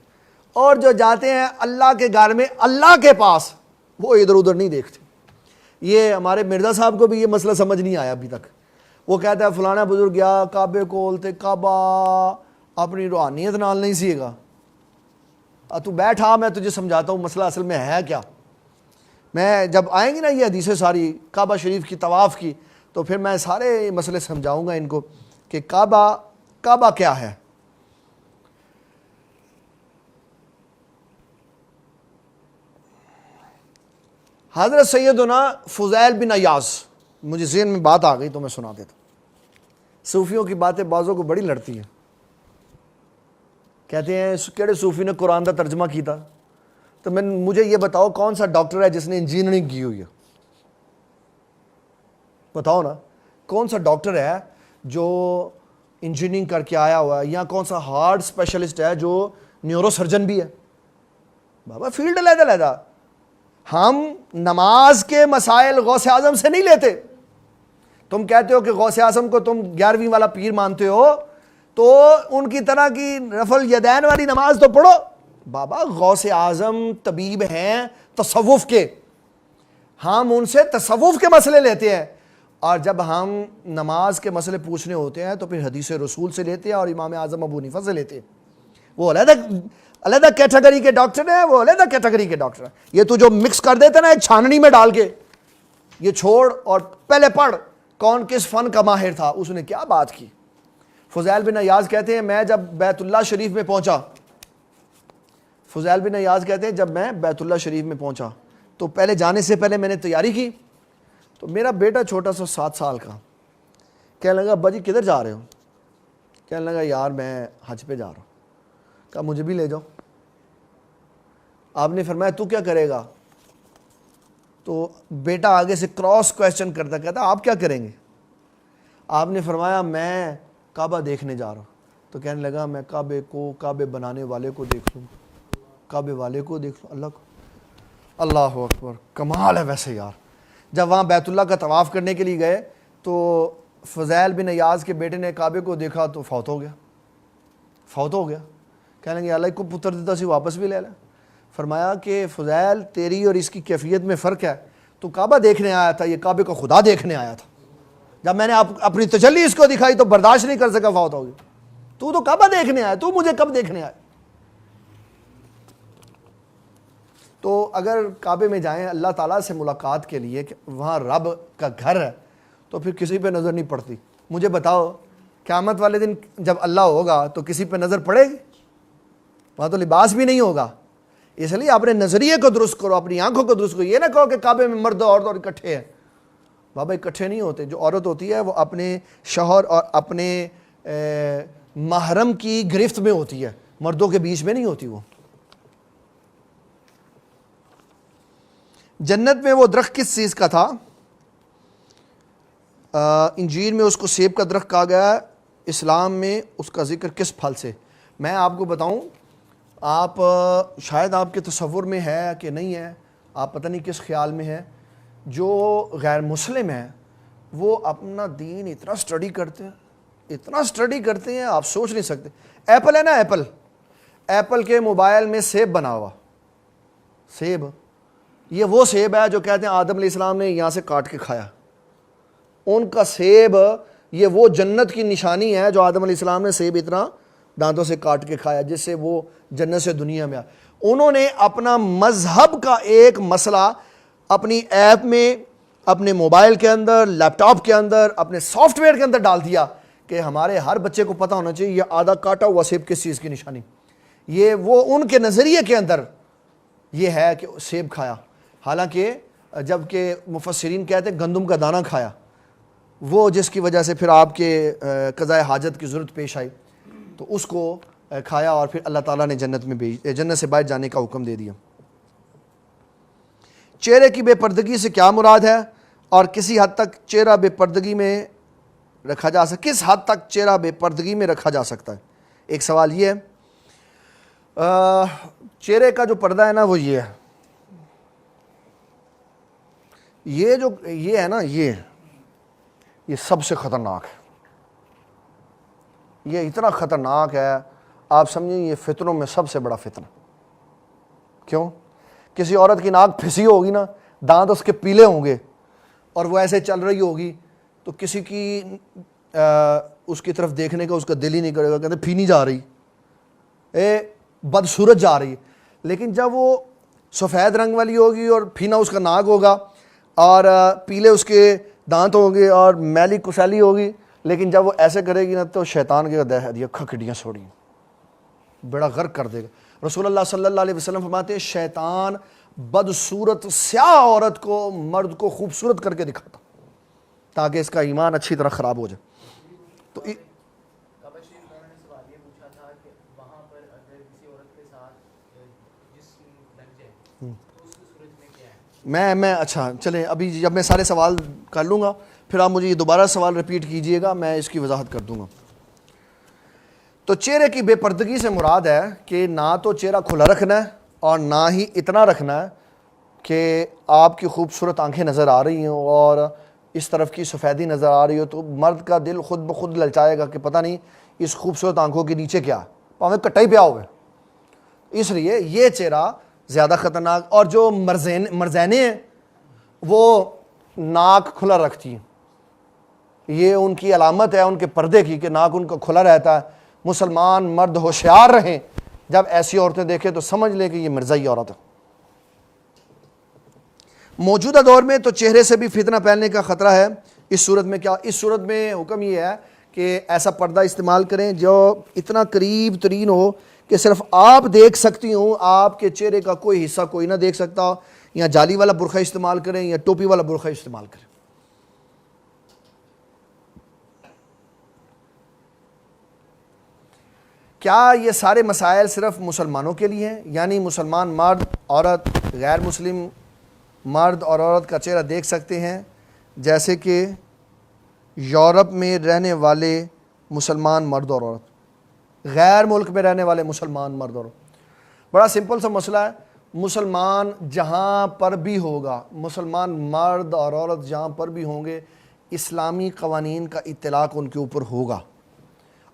اور جو جاتے ہیں اللہ کے گھر میں اللہ کے پاس, وہ ادھر ادھر نہیں دیکھتے. یہ ہمارے مرزا صاحب کو بھی یہ مسئلہ سمجھ نہیں آیا ابھی تک. وہ کہتا ہے فلانا بزرگ گیا کعبے کھولتے, کعبہ اپنی روحانیت نال نہیں سیے گا. تو بیٹھا, میں تجھے سمجھاتا ہوں مسئلہ اصل میں ہے کیا. میں جب آئیں گی نا یہ حدیثیں ساری کعبہ شریف کی طواف کی, تو پھر میں سارے مسئلے سمجھاؤں گا ان کو کہ کعبہ کیا ہے. حضرت سیدنا فضیل بن عیاض, مجھے ذہن میں بات آ گئی تو میں سنا دیتا ہوں. صوفیوں کی باتیں بعضوں کو بڑی لڑتی ہیں. کہتے ہیں کیڑے صوفی نے قرآن کا ترجمہ کیا تھا؟ تو مجھے یہ بتاؤ کون سا ڈاکٹر ہے جس نے انجینئرنگ کی ہوئی ہے؟ بتاؤ نا, کون سا ڈاکٹر ہے جو انجینئرنگ کر کے آیا ہوا ہے, یا کون سا ہارٹ اسپیشلسٹ ہے جو نیورو سرجن بھی ہے؟ بابا فیلڈ علیحدہ. ہم نماز کے مسائل غوث اعظم سے نہیں لیتے, تم کہتے ہو کہ غوث اعظم کو تم 11ویں والا پیر مانتے ہو تو ان کی طرح کی رفع الیدین والی نماز تو پڑھو. بابا غوث اعظم طبیب ہیں تصوف کے, ہم ان سے تصوف کے مسئلے لیتے ہیں, اور جب ہم نماز کے مسئلے پوچھنے ہوتے ہیں تو پھر حدیث رسول سے لیتے ہیں اور امام اعظم ابو حنیفہ سے لیتے ہیں. وہ علیحدہ کیٹیگری کے ڈاکٹر ہیں, وہ علیحدہ کیٹیگری کے ڈاکٹر ہیں. یہ تو جو مکس کر دیتے نا ایک چھاننی میں ڈال کے, یہ چھوڑ اور پہلے پڑھ کون کس فن کا ماہر تھا. اس نے کیا بات کی. فضیل بن عیاض کہتے ہیں میں جب بیت اللہ شریف میں پہنچا, فضیل بن عیاض کہتے ہیں جب میں بیت اللہ شریف میں پہنچا تو پہلے جانے سے پہلے میں نے تیاری کی, تو میرا بیٹا چھوٹا سا 7 سال کا کہنے لگا ابا جی کدھر جا رہے ہو؟ کہنے لگا یار میں حج پہ جا رہا ہوں. کہا مجھے بھی لے جاؤ. آپ نے فرمایا تو کیا کرے گا؟ تو بیٹا آگے سے کراس کویسچن کرتا, کہتا آپ کیا کریں گے؟ آپ نے فرمایا میں کعبہ دیکھنے جا رہا ہوں. تو کہنے لگا میں کعبے بنانے والے کو دیکھ لوں, کعبے والے کو دیکھ لوں, اللہ کو. اللہ اکبر, کمال ہے ویسے یار. جب وہاں بیت اللہ کا طواف کرنے کے لیے گئے تو فضیل بن عیاض کے بیٹے نے کعبے کو دیکھا تو فوت ہو گیا. کہنے لگے اللہ کو پتر دیتا سی واپس بھی لے لیں. فرمایا کہ فضیل تیری اور اس کی کیفیت میں فرق ہے, تو کعبہ دیکھنے آیا تھا, یہ کعبے کو خدا دیکھنے آیا تھا. جب میں نے اپنی تجلی اس کو دکھائی تو برداشت نہیں کر سکا, فوت ہو گئی. تو کعبہ دیکھنے آیا, تو مجھے کب دیکھنے آیا؟ تو اگر کعبے میں جائیں اللہ تعالیٰ سے ملاقات کے لیے کہ وہاں رب کا گھر ہے تو پھر کسی پہ نظر نہیں پڑتی. مجھے بتاؤ قیامت والے دن جب اللہ ہوگا تو کسی پہ نظر پڑے گی؟ وہاں تو لباس بھی نہیں ہوگا. اس لیے اپنے نظریے کو درست کرو, اپنی آنکھوں کو درست کرو. یہ نہ کہو کہ کعبے میں مرد اور عورت اکٹھے ہیں. بابا اکٹھے نہیں ہوتے. جو عورت ہوتی ہے وہ اپنے شوہر اور اپنے محرم کی گرفت میں ہوتی ہے, مردوں کے بیچ میں نہیں ہوتی. وہ جنت میں وہ درخت کس چیز کا تھا؟ انجیل میں اس کو سیب کا درخت کہا گیا ہے, اسلام میں اس کا ذکر کس پھل سے؟ میں آپ کو بتاؤں, آپ شاید آپ کے تصور میں ہے کہ نہیں ہے, آپ پتہ نہیں کس خیال میں ہے. جو غیر مسلم ہیں وہ اپنا دین اتنا سٹڈی کرتے ہیں آپ سوچ نہیں سکتے. ایپل ہے نا, ایپل کے موبائل میں سیب بنا ہوا, سیب, یہ وہ سیب ہے جو کہتے ہیں آدم علیہ السلام نے یہاں سے کاٹ کے کھایا. ان کا سیب یہ وہ جنت کی نشانی ہے جو آدم علیہ السلام نے سیب اتنا دانتوں سے کاٹ کے کھایا جس سے وہ جنت سے دنیا میں آیا. انہوں نے اپنا مذہب کا ایک مسئلہ اپنی ایپ میں, اپنے موبائل کے اندر, لیپ ٹاپ کے اندر, اپنے سافٹ ویئر کے اندر ڈال دیا کہ ہمارے ہر بچے کو پتہ ہونا چاہیے یہ آدھا کاٹا ہوا سیب کس چیز کی نشانی. یہ وہ ان کے نظریے کے اندر یہ ہے کہ سیب کھایا, حالانکہ جب کہ مفسرین کہتے ہیں گندم کا دانہ کھایا, وہ جس کی وجہ سے پھر آپ کے قضاء حاجت کی ضرورت پیش آئی تو اس کو کھایا اور پھر اللہ تعالیٰ نے جنت سے باہر جانے کا حکم دے دیا. چہرے کی بے پردگی سے کیا مراد ہے اور کسی حد تک چہرہ بے پردگی میں رکھا جا سکتا, کس حد تک چہرہ بے پردگی میں رکھا جا سکتا ہے؟ ایک سوال یہ ہے, چہرے کا جو پردہ ہے نا وہ یہ ہے, یہ ہے نا, یہ سب سے خطرناک ہے. یہ اتنا خطرناک ہے آپ سمجھیں یہ فتنوں میں سب سے بڑا فتنہ. کیوں؟ کسی عورت کی ناک پھسی ہوگی نا, دانت اس کے پیلے ہوں گے اور وہ ایسے چل رہی ہوگی تو کسی کی اس کی طرف دیکھنے کا اس کا دل ہی نہیں کرے گا, کہتے پھینی جا رہی, بدصورت جا رہی. لیکن جب وہ سفید رنگ والی ہوگی اور پھینا اس کا ناک ہوگا اور پیلے اس کے دانت ہوگے اور میلی کسیلی ہوگی, لیکن جب وہ ایسے کرے گی نا تو شیطان کے دیا کھکڑیاں چھوڑی, بڑا غرق کر دے گا. رسول اللہ صلی اللہ علیہ وسلم فرماتے ہیں شیطان بدصورت سیاہ عورت کو, مرد کو خوبصورت کر کے دکھاتا تاکہ اس کا ایمان اچھی طرح خراب ہو جائے. تو میں اچھا چلیں ابھی جب میں سارے سوال کر لوں گا پھر آپ مجھے یہ دوبارہ سوال ریپیٹ کیجئے گا, میں اس کی وضاحت کر دوں گا. تو چہرے کی بے پردگی سے مراد ہے کہ نہ تو چہرہ کھلا رکھنا ہے اور نہ ہی اتنا رکھنا ہے کہ آپ کی خوبصورت آنکھیں نظر آ رہی ہوں اور اس طرف کی سفیدی نظر آ رہی ہو تو مرد کا دل خود بخود للچائے گا کہ پتہ نہیں اس خوبصورت آنکھوں کے نیچے کیا پاویں کٹا ہی پیا ہوئے. اس لیے یہ چہرہ زیادہ خطرناک. اور جو مرزینے ہیں وہ ناک کھلا رکھتی ہیں, یہ ان کی علامت ہے ان کے پردے کی کہ ناک ان کا کھلا رہتا ہے. مسلمان مرد ہوشیار رہیں, جب ایسی عورتیں دیکھیں تو سمجھ لیں کہ یہ مرزائی عورت ہے. موجودہ دور میں تو چہرے سے بھی فتنہ پھیلنے کا خطرہ ہے. اس صورت میں کیا؟ اس صورت میں حکم یہ ہے کہ ایسا پردہ استعمال کریں جو اتنا قریب ترین ہو کہ صرف آپ دیکھ سکتی ہوں, آپ کے چہرے کا کوئی حصہ کوئی نہ دیکھ سکتا. یا جالی والا برقع استعمال کریں یا ٹوپی والا برقع استعمال کریں. کیا یہ سارے مسائل صرف مسلمانوں کے لیے ہیں؟ یعنی مسلمان مرد عورت غیر مسلم مرد اور عورت کا چہرہ دیکھ سکتے ہیں جیسے کہ یورپ میں رہنے والے مسلمان مرد اور عورت, غیر ملک میں رہنے والے مسلمان مرد اور عورت؟ بڑا سمپل سا مسئلہ ہے. مسلمان جہاں پر بھی ہوگا, مسلمان مرد اور عورت جہاں پر بھی ہوں گے, اسلامی قوانین کا اطلاق ان کے اوپر ہوگا.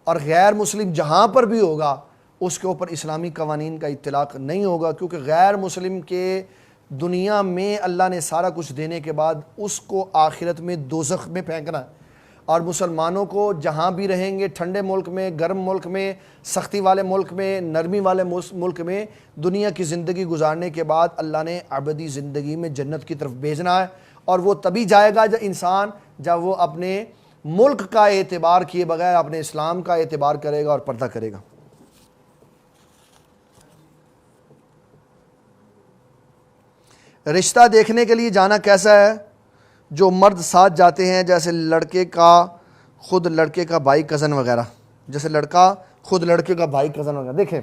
اور غیر مسلم جہاں پر بھی ہوگا اس کے اوپر اسلامی قوانین کا اطلاق نہیں ہوگا, کیونکہ غیر مسلم کے دنیا میں اللہ نے سارا کچھ دینے کے بعد اس کو آخرت میں دوزخ میں پھینکنا ہے. اور مسلمانوں کو جہاں بھی رہیں گے, ٹھنڈے ملک میں, گرم ملک میں, سختی والے ملک میں, نرمی والے ملک میں, دنیا کی زندگی گزارنے کے بعد اللہ نے ابدی زندگی میں جنت کی طرف بھیجنا ہے. اور وہ تبھی جائے گا جب وہ اپنے ملک کا اعتبار کیے بغیر اپنے اسلام کا اعتبار کرے گا اور پردہ کرے گا. رشتہ دیکھنے کے لیے جانا کیسا ہے؟ جو مرد ساتھ جاتے ہیں جیسے لڑکے کا خود لڑکے کا بھائی کزن وغیرہ, جیسے لڑکا خود لڑکے کا بھائی کزن وغیرہ. دیکھیں,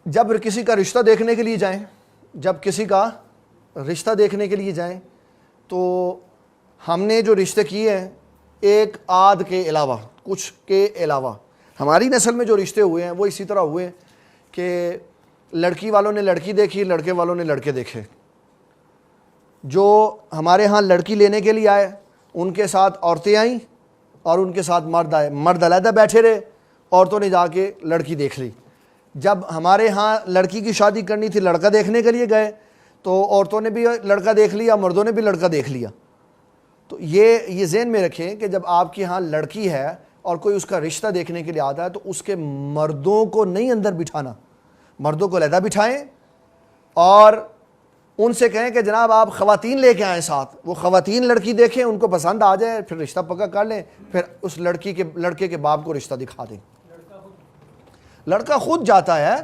جب کسی کا رشتہ دیکھنے کے لیے جائیں, تو ہم نے جو رشتے کیے ہیں ایک آدھ کے علاوہ, کچھ کے علاوہ, ہماری نسل میں جو رشتے ہوئے ہیں وہ اسی طرح ہوئے ہیں کہ لڑکی والوں نے لڑکی دیکھی, لڑکے والوں نے لڑکے دیکھے. جو ہمارے ہاں لڑکی لینے کے لیے آئے ان کے ساتھ عورتیں آئیں اور ان کے ساتھ مرد آئے, مرد علیحدہ بیٹھے رہے, عورتوں نے جا کے لڑکی دیکھ لی. جب ہمارے ہاں لڑکی کی شادی کرنی تھی, لڑکا دیکھنے کے لیے گئے تو عورتوں نے بھی لڑکا دیکھ لیا, مردوں نے بھی لڑکا دیکھ لیا. تو یہ ذہن میں رکھیں کہ جب آپ کے ہاں لڑکی ہے اور کوئی اس کا رشتہ دیکھنے کے لیے آتا ہے تو اس کے مردوں کو نہیں اندر بٹھانا, مردوں کو علیحدہ بٹھائیں اور ان سے کہیں کہ جناب آپ خواتین لے کے آئیں ساتھ. وہ خواتین لڑکی دیکھیں, ان کو پسند آ جائے, پھر رشتہ پکا کر لیں, پھر اس لڑکے کے باپ کو رشتہ دکھا دیں. لڑکا خود جاتا ہے.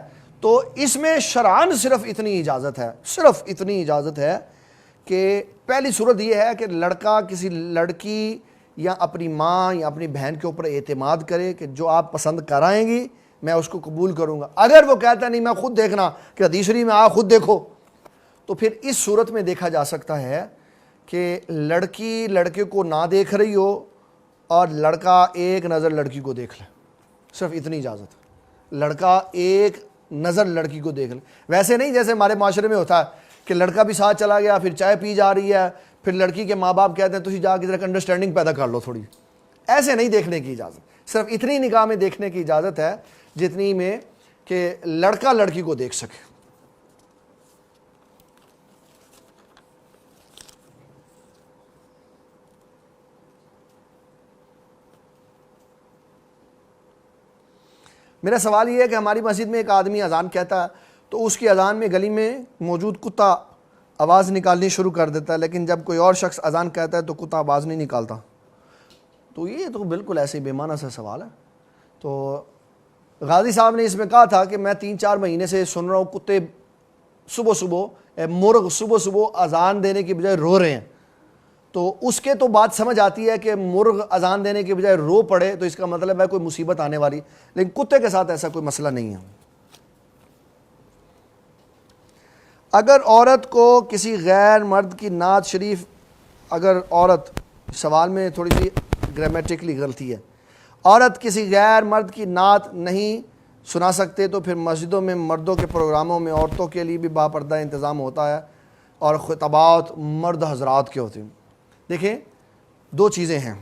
تو اس میں شرعاً صرف اتنی اجازت ہے کہ پہلی صورت یہ ہے کہ لڑکا کسی لڑکی یا اپنی ماں یا اپنی بہن کے اوپر اعتماد کرے کہ جو آپ پسند کرائیں گی میں اس کو قبول کروں گا. اگر وہ کہتا نہیں میں خود دیکھنا کہ حدیث شریف میں آپ خود دیکھو, تو پھر اس صورت میں دیکھا جا سکتا ہے کہ لڑکی لڑکے کو نہ دیکھ رہی ہو اور لڑکا ایک نظر لڑکی کو دیکھ لے. صرف اتنی اجازت ہے, لڑکا ایک نظر لڑکی کو دیکھ لے. ویسے نہیں جیسے ہمارے معاشرے میں ہوتا ہے کہ لڑکا بھی ساتھ چلا گیا, پھر چائے پی جا رہی ہے, پھر لڑکی کے ماں باپ کہتے ہیں تسی جا کے ذرا انڈرسٹینڈنگ پیدا کر لو تھوڑی. ایسے نہیں دیکھنے کی اجازت, صرف اتنی نگاہ میں دیکھنے کی اجازت ہے جتنی میں کہ لڑکا لڑکی کو دیکھ سکے. میرا سوال یہ ہے کہ ہماری مسجد میں ایک آدمی اذان کہتا ہے تو اس کی اذان میں گلی میں موجود کتا آواز نکالنی شروع کر دیتا ہے, لیکن جب کوئی اور شخص اذان کہتا ہے تو کتا آواز نہیں نکالتا. تو یہ تو بالکل ایسے بے معنی سا سوال ہے. تو غازی صاحب نے اس میں کہا تھا کہ میں 3-4 مہینے سے سن رہا ہوں کتے مرغ صبح اذان دینے کی بجائے رو رہے ہیں. تو اس کے تو بات سمجھ آتی ہے کہ مرغ اذان دینے کے بجائے رو پڑے تو اس کا مطلب ہے کوئی مصیبت آنے والی, لیکن کتے کے ساتھ ایسا کوئی مسئلہ نہیں ہے. اگر عورت کو کسی غیر مرد کی نعت شریف, اگر عورت, سوال میں تھوڑی سی گرامیٹکلی غلطی ہے, عورت کسی غیر مرد کی نعت نہیں سنا سکتے تو پھر مسجدوں میں مردوں کے پروگراموں میں عورتوں کے لیے بھی باپردہ انتظام ہوتا ہے اور خطابات مرد حضرات کے ہوتے ہیں۔ دیکھیں دو چیزیں ہیں،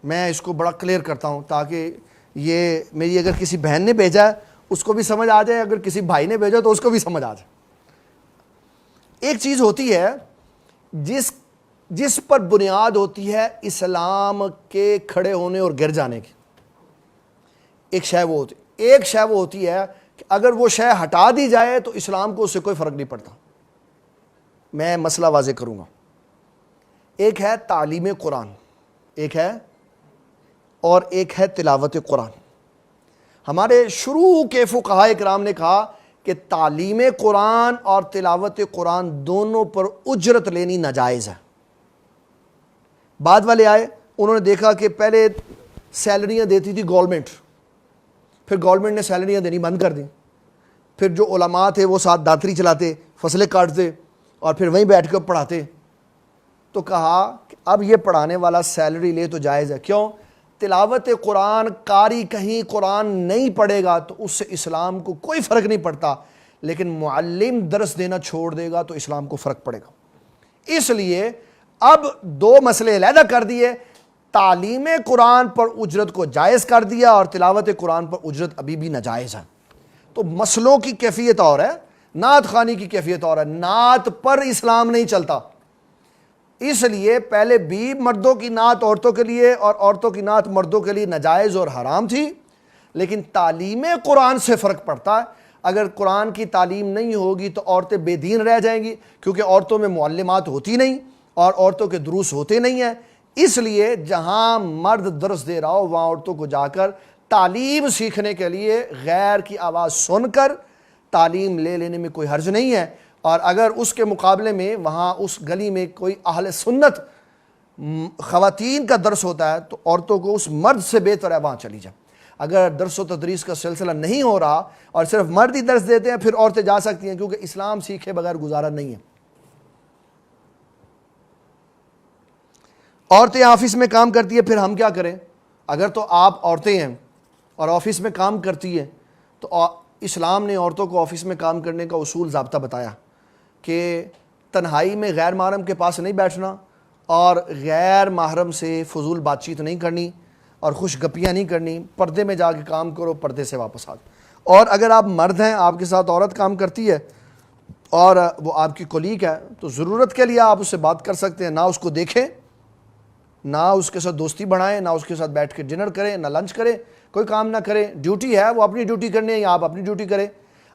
میں اس کو بڑا کلیئر کرتا ہوں تاکہ یہ میری اگر کسی بہن نے بھیجا ہے اس کو بھی سمجھ آ جائے، اگر کسی بھائی نے بھیجا تو اس کو بھی سمجھ آ جائے۔ ایک چیز ہوتی ہے جس پر بنیاد ہوتی ہے اسلام کے کھڑے ہونے اور گر جانے کی، ایک شے وہ ہوتی ہے کہ اگر وہ شے ہٹا دی جائے تو اسلام کو اس سے کوئی فرق نہیں پڑتا۔ میں مسئلہ واضح کروں گا۔ ایک ہے تعلیم قرآن، ایک ہے تلاوت قرآن۔ ہمارے شروع کے فقہاء کرام نے کہا کہ تعلیم قرآن اور تلاوت قرآن دونوں پر اجرت لینی ناجائز ہے۔ بعد والے آئے، انہوں نے دیکھا کہ پہلے سیلریاں دیتی تھی گورنمنٹ، پھر گورنمنٹ نے سیلریاں دینی بند کر دیں، پھر جو علماء تھے وہ ساتھ داتری چلاتے، فصلیں کاٹتے اور پھر وہیں بیٹھ کر پڑھاتے۔ تو کہا کہ اب یہ پڑھانے والا سیلری لے تو جائز ہے، کیوں؟ تلاوت قرآن قاری کہیں قرآن نہیں پڑھے گا تو اس سے اسلام کو کوئی فرق نہیں پڑتا، لیکن معلم درس دینا چھوڑ دے گا تو اسلام کو فرق پڑے گا۔ اس لیے اب دو مسئلے علیحدہ کر دیے، تعلیم قرآن پر اجرت کو جائز کر دیا اور تلاوت قرآن پر اجرت ابھی بھی ناجائز ہے۔ تو مسئلوں کی کیفیت اور ہے، نعت خوانی کی کیفیت اور ہے۔ نعت پر اسلام نہیں چلتا، اس لیے پہلے بھی مردوں کی نعت عورتوں کے لیے اور عورتوں کی نعت مردوں کے لیے ناجائز اور حرام تھی، لیکن تعلیم قرآن سے فرق پڑتا ہے۔ اگر قرآن کی تعلیم نہیں ہوگی تو عورتیں بے دین رہ جائیں گی، کیونکہ عورتوں میں معلمات ہوتی نہیں اور عورتوں کے دروس ہوتے نہیں ہیں۔ اس لیے جہاں مرد درس دے رہا ہو وہاں عورتوں کو جا کر تعلیم سیکھنے کے لیے غیر کی آواز سن کر تعلیم لے لینے میں کوئی حرج نہیں ہے۔ اور اگر اس کے مقابلے میں وہاں اس گلی میں کوئی اہل سنت خواتین کا درس ہوتا ہے تو عورتوں کو اس مرد سے بہتر ہے وہاں چلی جائیں۔ اگر درس و تدریس کا سلسلہ نہیں ہو رہا اور صرف مرد ہی درس دیتے ہیں پھر عورتیں جا سکتی ہیں، کیونکہ اسلام سیکھے بغیر گزارا نہیں ہے۔ عورتیں آفس میں کام کرتی ہیں، پھر ہم کیا کریں؟ اگر تو آپ عورتیں ہیں اور آفس میں کام کرتی ہیں تو اسلام نے عورتوں کو آفس میں کام کرنے کا اصول ضابطہ بتایا کہ تنہائی میں غیر محرم کے پاس نہیں بیٹھنا اور غیر محرم سے فضول بات چیت نہیں کرنی اور خوش گپیاں نہیں کرنی، پردے میں جا کے کام کرو، پردے سے واپس آ جاؤ۔ اور اگر آپ مرد ہیں، آپ کے ساتھ عورت کام کرتی ہے اور وہ آپ کی کولیگ ہے تو ضرورت کے لیے آپ اس سے بات کر سکتے ہیں، نہ اس کو دیکھیں، نہ اس کے ساتھ دوستی بڑھائیں، نہ اس کے ساتھ بیٹھ کے ڈنر کریں، نہ لنچ کریں، کوئی کام نہ کریں۔ ڈیوٹی ہے، وہ اپنی ڈیوٹی کرنی ہے یا آپ اپنی ڈیوٹی کریں۔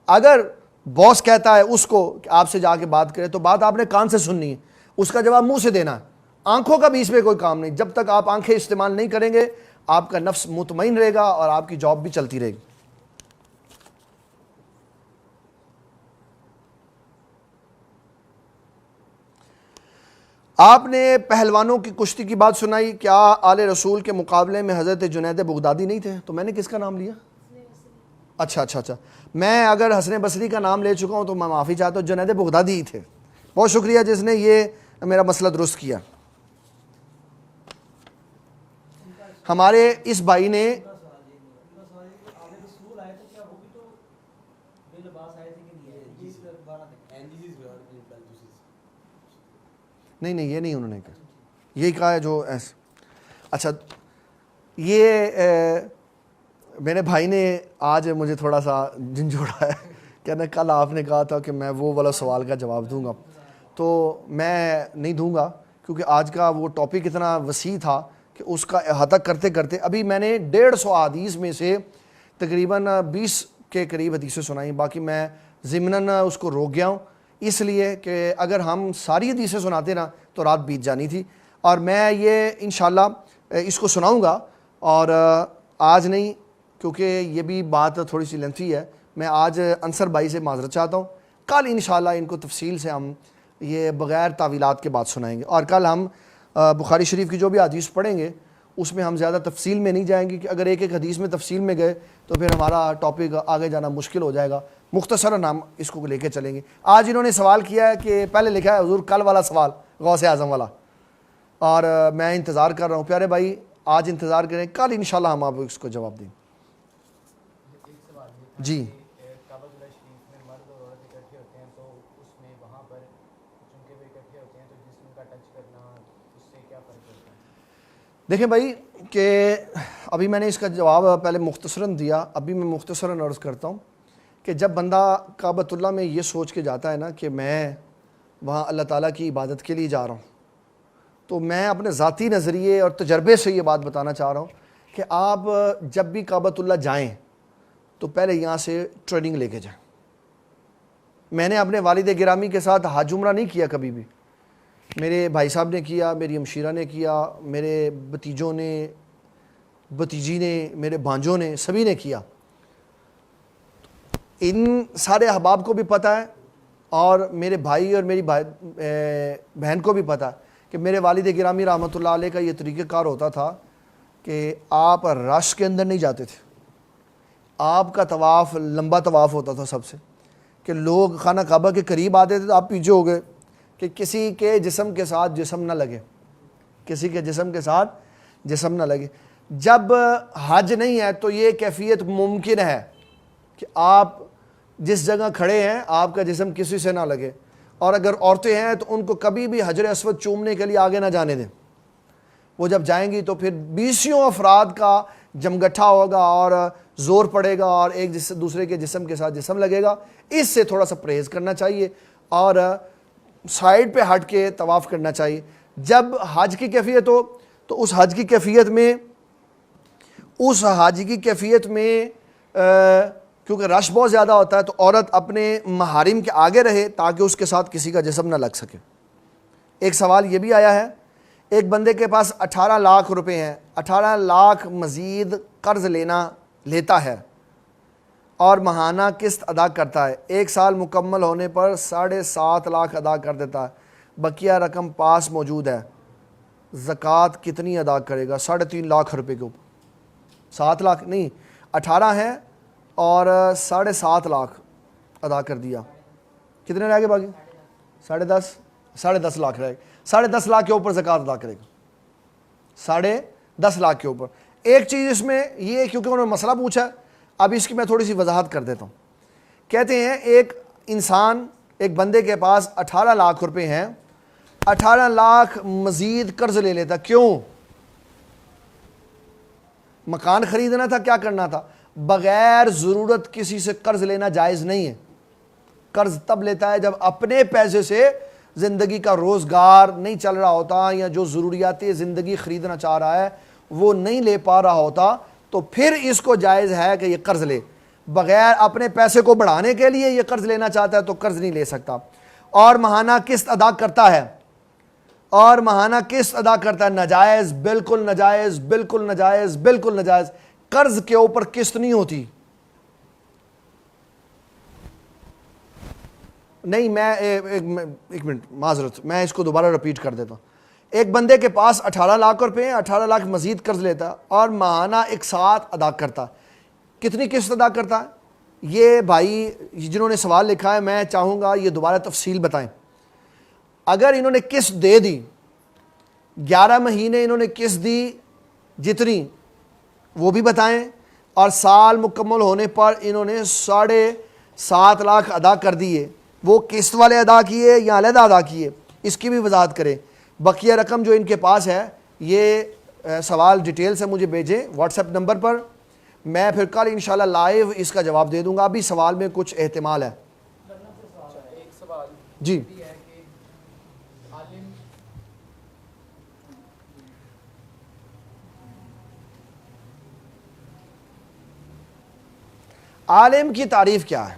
اگر باس کہتا ہے اس کو کہ آپ سے جا کے بات کریں تو بات آپ نے کان سے سننی ہے، اس کا جواب منہ سے دینا ہے۔ آنکھوں کا بھی اس میں کوئی کام نہیں، جب تک آپ آنکھیں استعمال نہیں کریں گے آپ کا نفس مطمئن رہے گا اور آپ کی جاب بھی چلتی رہے گی۔ آپ نے پہلوانوں کی کشتی کی بات سنائی، کیا آل رسول کے مقابلے میں حضرت جنید بغدادی نہیں تھے؟ تو میں نے کس کا نام لیا؟ اچھا، میں اگر حسن بصری کا نام لے چکا ہوں تو میں معافی چاہتا ہوں، جنید بغدادی ہی تھے۔ بہت شکریہ جس نے یہ میرا مسئلہ درست کیا۔ ہمارے اس بھائی نے نہیں یہ نہیں انہوں نے کہا، یہی کہا ہے جو ایسا۔ اچھا، یہ میرے بھائی نے آج مجھے تھوڑا سا جھنجھوڑا ہے، کہنا کل آپ نے کہا تھا کہ میں وہ والا سوال کا جواب دوں گا، تو میں نہیں دوں گا کیونکہ آج کا وہ ٹاپک اتنا وسیع تھا کہ اس کا احاطہ کرتے کرتے ابھی میں نے 150 حدیث میں سے تقریباً 20 کے قریب حدیثیں سنائیں، باقی میں ضمناً اس کو روک گیا ہوں، اس لیے کہ اگر ہم ساری حدیثیں سناتے نا تو رات بیت جانی تھی۔ اور میں یہ انشاءاللہ اس کو سناؤں گا، اور آج نہیں کیونکہ یہ بھی بات تھوڑی سی لینتھی ہے، میں آج انصر بھائی سے معذرت چاہتا ہوں، کل انشاءاللہ ان کو تفصیل سے ہم یہ بغیر تعویلات کے بات سنائیں گے، اور کل ہم بخاری شریف کی جو بھی حدیث پڑھیں گے اس میں ہم زیادہ تفصیل میں نہیں جائیں گے، کہ اگر ایک ایک حدیث میں تفصیل میں گئے تو پھر ہمارا ٹاپک آگے جانا مشکل ہو جائے گا، مختصراً ہم اس کو لے کے چلیں گے۔ آج انہوں نے سوال کیا ہے کہ پہلے لکھا ہے حضور کل والا سوال غوث اعظم والا، اور میں انتظار کر رہا ہوں، پیارے بھائی آج انتظار کریں، کل انشاءاللہ ہم آپ کو اس کو جواب دیں۔ جی دیکھیں بھائی کہ ابھی میں نے اس کا جواب پہلے مختصراً دیا، ابھی میں مختصراً عرض کرتا ہوں کہ جب بندہ کعبۃ اللہ میں یہ سوچ کے جاتا ہے نا کہ میں وہاں اللہ تعالیٰ کی عبادت کے لیے جا رہا ہوں، تو میں اپنے ذاتی نظریے اور تجربے سے یہ بات بتانا چاہ رہا ہوں کہ آپ جب بھی کعبۃ اللہ جائیں تو پہلے یہاں سے ٹریننگ لے کے جائیں۔ میں نے اپنے والد گرامی کے ساتھ حج عمرہ نہیں کیا کبھی بھی، میرے بھائی صاحب نے کیا، میری ہمشیرہ نے کیا، میرے بھتیجوں نے، بھتیجی نے، میرے بھانجوں نے، سبھی نے کیا۔ ان سارے احباب کو بھی پتہ ہے اور میرے بھائی اور میری بہن کو بھی پتہ ہے کہ میرے والد گرامی رحمۃ اللہ علیہ کا یہ طریقہ کار ہوتا تھا کہ آپ رش کے اندر نہیں جاتے تھے، آپ کا طواف لمبا طواف ہوتا تھا سب سے، کہ لوگ خانہ کعبہ کے قریب آتے تھے تو آپ پیچھے ہو گئے کہ کسی کے جسم کے ساتھ جسم نہ لگے، کسی کے جسم کے ساتھ جسم نہ لگے۔ جب حج نہیں ہے تو یہ کیفیت ممکن ہے کہ آپ جس جگہ کھڑے ہیں آپ کا جسم کسی سے نہ لگے، اور اگر عورتیں ہیں تو ان کو کبھی بھی حجر اسود چومنے کے لیے آگے نہ جانے دیں۔ وہ جب جائیں گی تو پھر 20 افراد کا جمگٹھا ہوگا اور زور پڑے گا اور ایک دوسرے کے جسم کے ساتھ جسم لگے گا، اس سے تھوڑا سا پرہیز کرنا چاہیے اور سائیڈ پہ ہٹ کے طواف کرنا چاہیے۔ جب حج کی کیفیت ہو تو اس حج کی کیفیت میں کیونکہ رش بہت زیادہ ہوتا ہے تو عورت اپنے محارم کے آگے رہے تاکہ اس کے ساتھ کسی کا جسم نہ لگ سکے۔ ایک سوال یہ بھی آیا ہے، ایک بندے کے پاس 18 لاکھ روپے ہیں، 18 لاکھ مزید قرض لیتا ہے اور ماہانہ قسط ادا کرتا ہے، 1 سال مکمل ہونے پر 7.5 لاکھ ادا کر دیتا ہے، بقیہ رقم پاس موجود ہے، زکوٰۃ کتنی ادا کرے گا؟ 3.5 لاکھ روپے کے اوپر 7 لاکھ نہیں، 18 ہے اور 7.5 لاکھ ادا کر دیا، کتنے رہ گئے باقی؟ 10.5 لاکھ رہ گئے، 10.5 لاکھ کے اوپر زکوٰۃ ادا کرے گا، 10.5 لاکھ کے اوپر۔ ایک چیز اس میں یہ، کیونکہ انہوں نے مسئلہ پوچھا ہے، اب اس کی میں تھوڑی سی وضاحت کر دیتا ہوں۔ کہتے ہیں ایک بندے کے پاس 18 لاکھ روپے ہیں، 18 لاکھ مزید قرض لے لیتا، کیوں؟ مکان خریدنا تھا، کیا کرنا تھا؟ بغیر ضرورت کسی سے قرض لینا جائز نہیں ہے۔ قرض تب لیتا ہے جب اپنے پیسے سے زندگی کا روزگار نہیں چل رہا ہوتا یا جو ضروریات زندگی خریدنا چاہ رہا ہے وہ نہیں لے پا رہا ہوتا، تو پھر اس کو جائز ہے کہ یہ قرض لے۔ بغیر اپنے پیسے کو بڑھانے کے لیے یہ قرض لینا چاہتا ہے تو قرض نہیں لے سکتا۔ اور ماہانہ قسط ادا کرتا ہے، ناجائز، بالکل ناجائز، بالکل ناجائز، بالکل ناجائز۔ قرض کے اوپر قسط نہیں ہوتی۔ نہیں، میں ایک منٹ معذرت، میں اس کو دوبارہ رپیٹ کر دیتا ہوں۔ ایک بندے کے پاس 18 لاکھ روپے ہیں، 18 لاکھ مزید قرض لیتا اور ماہانہ ایک ساتھ ادا کرتا، کتنی قسط ادا کرتا ہے؟ یہ بھائی جنہوں نے سوال لکھا ہے میں چاہوں گا یہ دوبارہ تفصیل بتائیں۔ اگر انہوں نے قسط دے دی، 11 مہینے انہوں نے قسط دی جتنی وہ بھی بتائیں، اور سال مکمل ہونے پر انہوں نے 7.5 لاکھ ادا کر دیے، وہ قسط والے ادا کیے یا علیحدہ ادا کیے، اس کی بھی وضاحت کریں۔ بقیہ رقم جو ان کے پاس ہے، یہ سوال ڈیٹیل سے مجھے بھیجیں واٹس ایپ نمبر پر، میں پھر کل انشاءاللہ لائیو اس کا جواب دے دوں گا۔ ابھی سوال میں کچھ احتمال ہے۔ ایک سوال جی، ہے کہ عالم کی تعریف کیا ہے؟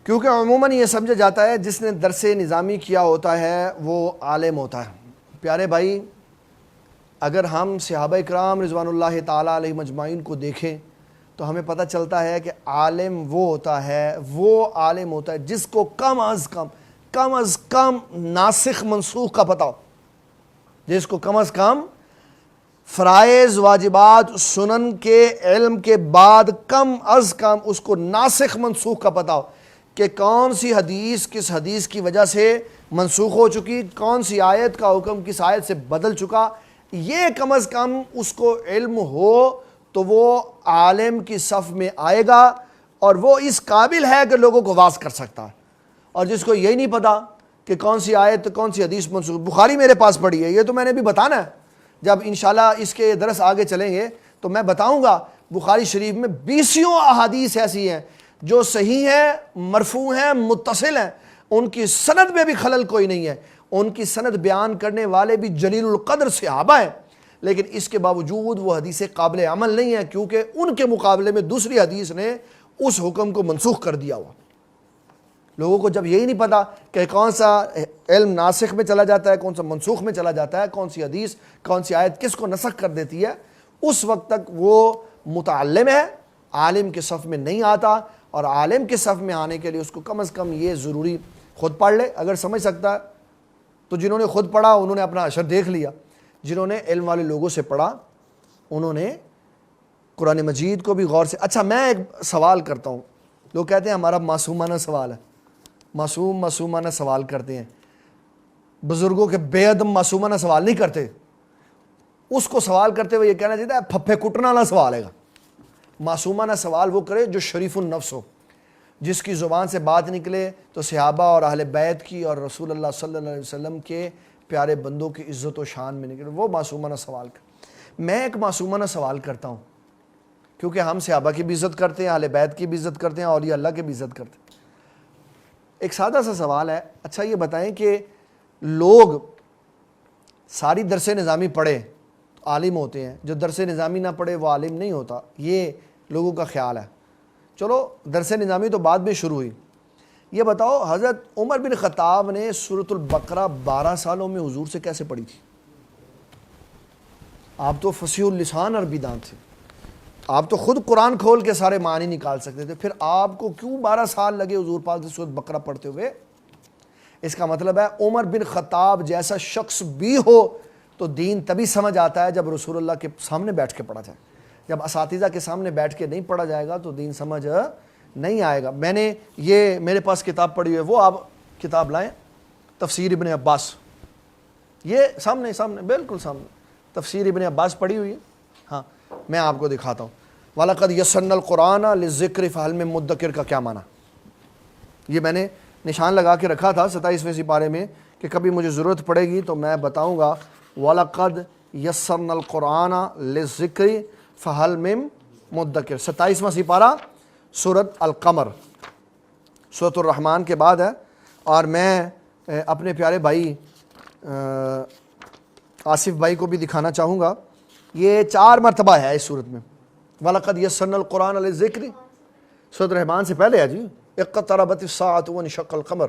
کیونکہ عموماً یہ سمجھا جاتا ہے جس نے درس نظامی کیا ہوتا ہے وہ عالم ہوتا ہے۔ پیارے بھائی، اگر ہم صحابہ کرام رضوان اللہ تعالیٰ علیہ مجمعین کو دیکھیں تو ہمیں پتہ چلتا ہے کہ عالم وہ عالم ہوتا ہے جس کو کم از کم ناسخ منسوخ کا پتہ ہو، جس کو کم از کم فرائض، واجبات، سنن کے علم کے بعد کم از کم اس کو ناسخ منسوخ کا پتہ ہو کہ کون سی حدیث کس حدیث کی وجہ سے منسوخ ہو چکی، کون سی آیت کا حکم کس آیت سے بدل چکا، یہ کم از کم اس کو علم ہو تو وہ عالم کی صف میں آئے گا اور وہ اس قابل ہے کہ لوگوں کو واعظ کر سکتا ہے۔ اور جس کو یہی نہیں پتا کہ کون سی آیت کون سی حدیث منسوخ. بخاری میرے پاس پڑی ہے, یہ تو میں نے بھی بتانا ہے. جب انشاءاللہ اس کے درس آگے چلیں گے تو میں بتاؤں گا بخاری شریف میں 20 احادیث ایسی ہیں جو صحیح ہیں, مرفوع ہیں, متصل ہیں, ان کی سند میں بھی خلل کوئی نہیں ہے, ان کی سند بیان کرنے والے بھی جلیل القدر صحابہ ہیں, لیکن اس کے باوجود وہ حدیثیں قابل عمل نہیں ہیں کیونکہ ان کے مقابلے میں دوسری حدیث نے اس حکم کو منسوخ کر دیا ہوا. لوگوں کو جب یہی نہیں پتا کہ کون سا علم ناسخ میں چلا جاتا ہے, کون سا منسوخ میں چلا جاتا ہے, کون سی حدیث کون سی آیت کس کو نسخ کر دیتی ہے, اس وقت تک وہ متعلم ہے, عالم کے صف میں نہیں آتا. اور عالم کے صف میں آنے کے لیے اس کو کم از کم یہ ضروری خود پڑھ لے, اگر سمجھ سکتا ہے تو. جنہوں نے خود پڑھا انہوں نے اپنا اشر دیکھ لیا, جنہوں نے علم والے لوگوں سے پڑھا انہوں نے قرآن مجید کو بھی غور سے. اچھا میں ایک سوال کرتا ہوں, لوگ کہتے ہیں ہمارا معصومانہ سوال ہے, معصومانہ سوال کرتے ہیں. بزرگوں کے بے ادب معصومانہ سوال نہیں کرتے, اس کو سوال کرتے ہوئے یہ کہنا چاہتا ہے پھپھے کٹنا والا سوال ہے گا. معصومانہ سوال وہ کرے جو شریف النفس ہو, جس کی زبان سے بات نکلے تو صحابہ اور اہل بیت کی اور رسول اللہ صلی اللہ علیہ وسلم کے پیارے بندوں کی عزت و شان میں نکلے, وہ معصومانہ سوال کر. میں ایک معصومانہ سوال کرتا ہوں کیونکہ ہم صحابہ کی بھی عزت کرتے ہیں, اہل بیت کی بھی عزت کرتے ہیں, اولیاء اللہ کی بھی عزت کرتے ہیں. ایک سادہ سا سوال ہے, اچھا یہ بتائیں کہ لوگ ساری درس نظامی پڑھے تو عالم ہوتے ہیں, جو درس نظامی نہ پڑھے وہ عالم نہیں ہوتا, یہ لوگوں کا خیال ہے. چلو درس نظامی تو بعد میں شروع ہوئی. یہ بتاؤ حضرت عمر بن خطاب نے سورۃ البقرہ 12 سالوں میں حضور سے کیسے پڑھی تھی؟ آپ تو فصیح اللسان عربی دان تھے, آپ تو خود قرآن کھول کے سارے معنی نکال سکتے تھے, پھر آپ کو کیوں 12 سال لگے حضور پاک سے سورۃ بقرہ پڑھتے ہوئے؟ اس کا مطلب ہے عمر بن خطاب جیسا شخص بھی ہو تو دین تبھی سمجھ آتا ہے جب رسول اللہ کے سامنے بیٹھ کے پڑھا جائے. جب اساتذہ کے سامنے بیٹھ کے نہیں پڑھا جائے گا تو دین سمجھ نہیں آئے گا. میں نے یہ میرے پاس کتاب پڑھی ہوئی ہے, وہ آپ کتاب لائیں, تفسیر ابن عباس, یہ سامنے بالکل سامنے تفسیر ابن عباس پڑھی ہوئی ہے. ہاں میں آپ کو دکھاتا ہوں. وَلَقَدْ يَسَّرْنَا الْقُرْآنَ لِلذِّكْرِ فَهَلْ مِن مُدَّكِرٍ کا کیا معنی؟ یہ میں نے نشان لگا کے رکھا تھا 27ویں سپارے میں کہ کبھی مجھے ضرورت پڑے گی تو میں بتاؤں گا. وَلَقَدْ يَسَّرْنَا الْقُرْآنَ لِلذِّكْرِ فَهَلْ مِن مُدَّكِرٍ. 27واں سپارہ سورۃ القمر, سورۃ الرحمن کے بعد ہے. اور میں اپنے پیارے بھائی آصف بھائی کو بھی دکھانا چاہوں گا, یہ 4 مرتبہ ہے اس صورت میں. وَلَقَدْ يَسَّرْنَا الْقُرْآنَ لِلذِّكْرِ, سورۃ الرحمن سے پہلے ہے جی. اقتربت الساعة وانشق القمر.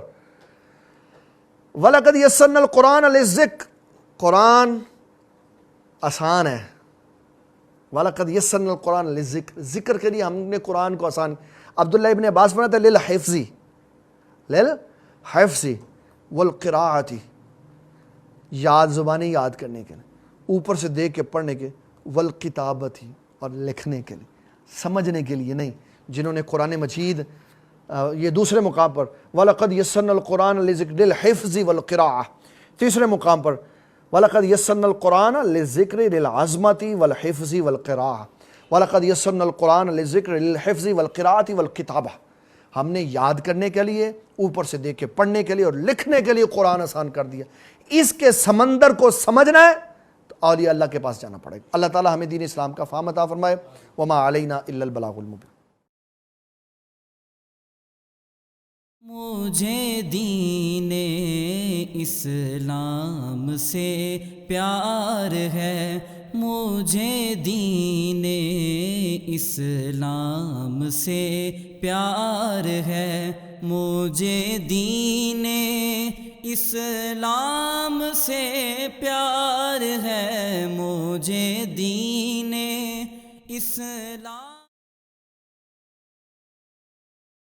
وَلَقَدْ يَسَّرْنَا الْقُرْآنَ لِلذِّكْرِ, قرآن آسان ہے. وَلَقَدْ يَسَّرْنَا الْقُرْآنَ لِلذِّكْرِ, ذکر کے لیے ہم نے قرآن کو آسان. عبداللہ ابن عباس پڑھا تھا لِلْحِفْظِ وَالْقِرَاءَةِ, یاد زبانی یاد کرنے کے لیے, اوپر سے دیکھ کے پڑھنے کے, وَالْكِتَابَةِ, اور لکھنے کے لیے, سمجھنے کے لیے نہیں. جنہوں نے قرآن مجید یہ دوسرے مقام پر وَلَقَدْ يَسَّرْنَا الْقُرْآنَ لِلذِّكْرِ لِلْحِفْظِ وَالْقِرَاءَةِ, تیسرے مقام پر وَلَقَدْ يَسَّرْنَا الْقُرْآنَ لِلذِّكْرِ لِلْعَظْمَةِ وَالْحِفْظِ وَالْقِرَاءَةِ. وَلَقَدْ يَسَّرْنَا الْقُرْآنَ لِلذِّكْرِ لِلْحِفْظِ وَالْقِرَاءَةِ وَالْكِتَابَةِ, ہم نے یاد کرنے کے لیے, اوپر سے دیکھ کے پڑھنے کے لیے اور لکھنے کے لیے قرآن آسان کر دیا. اس کے سمندر کو سمجھنا ہے تو اولیاء اللہ کے پاس جانا پڑے گا. اللہ تعالی ہمیں دین اسلام کا فہم عطا فرمائے. وما علینا الا البلاغ المبین. مجھے دین اسلام سے پیار ہے, مجھے دین اسلام سے پیار ہے, مجھے دین اسلام سے پیار ہے, مجھے دین اسلام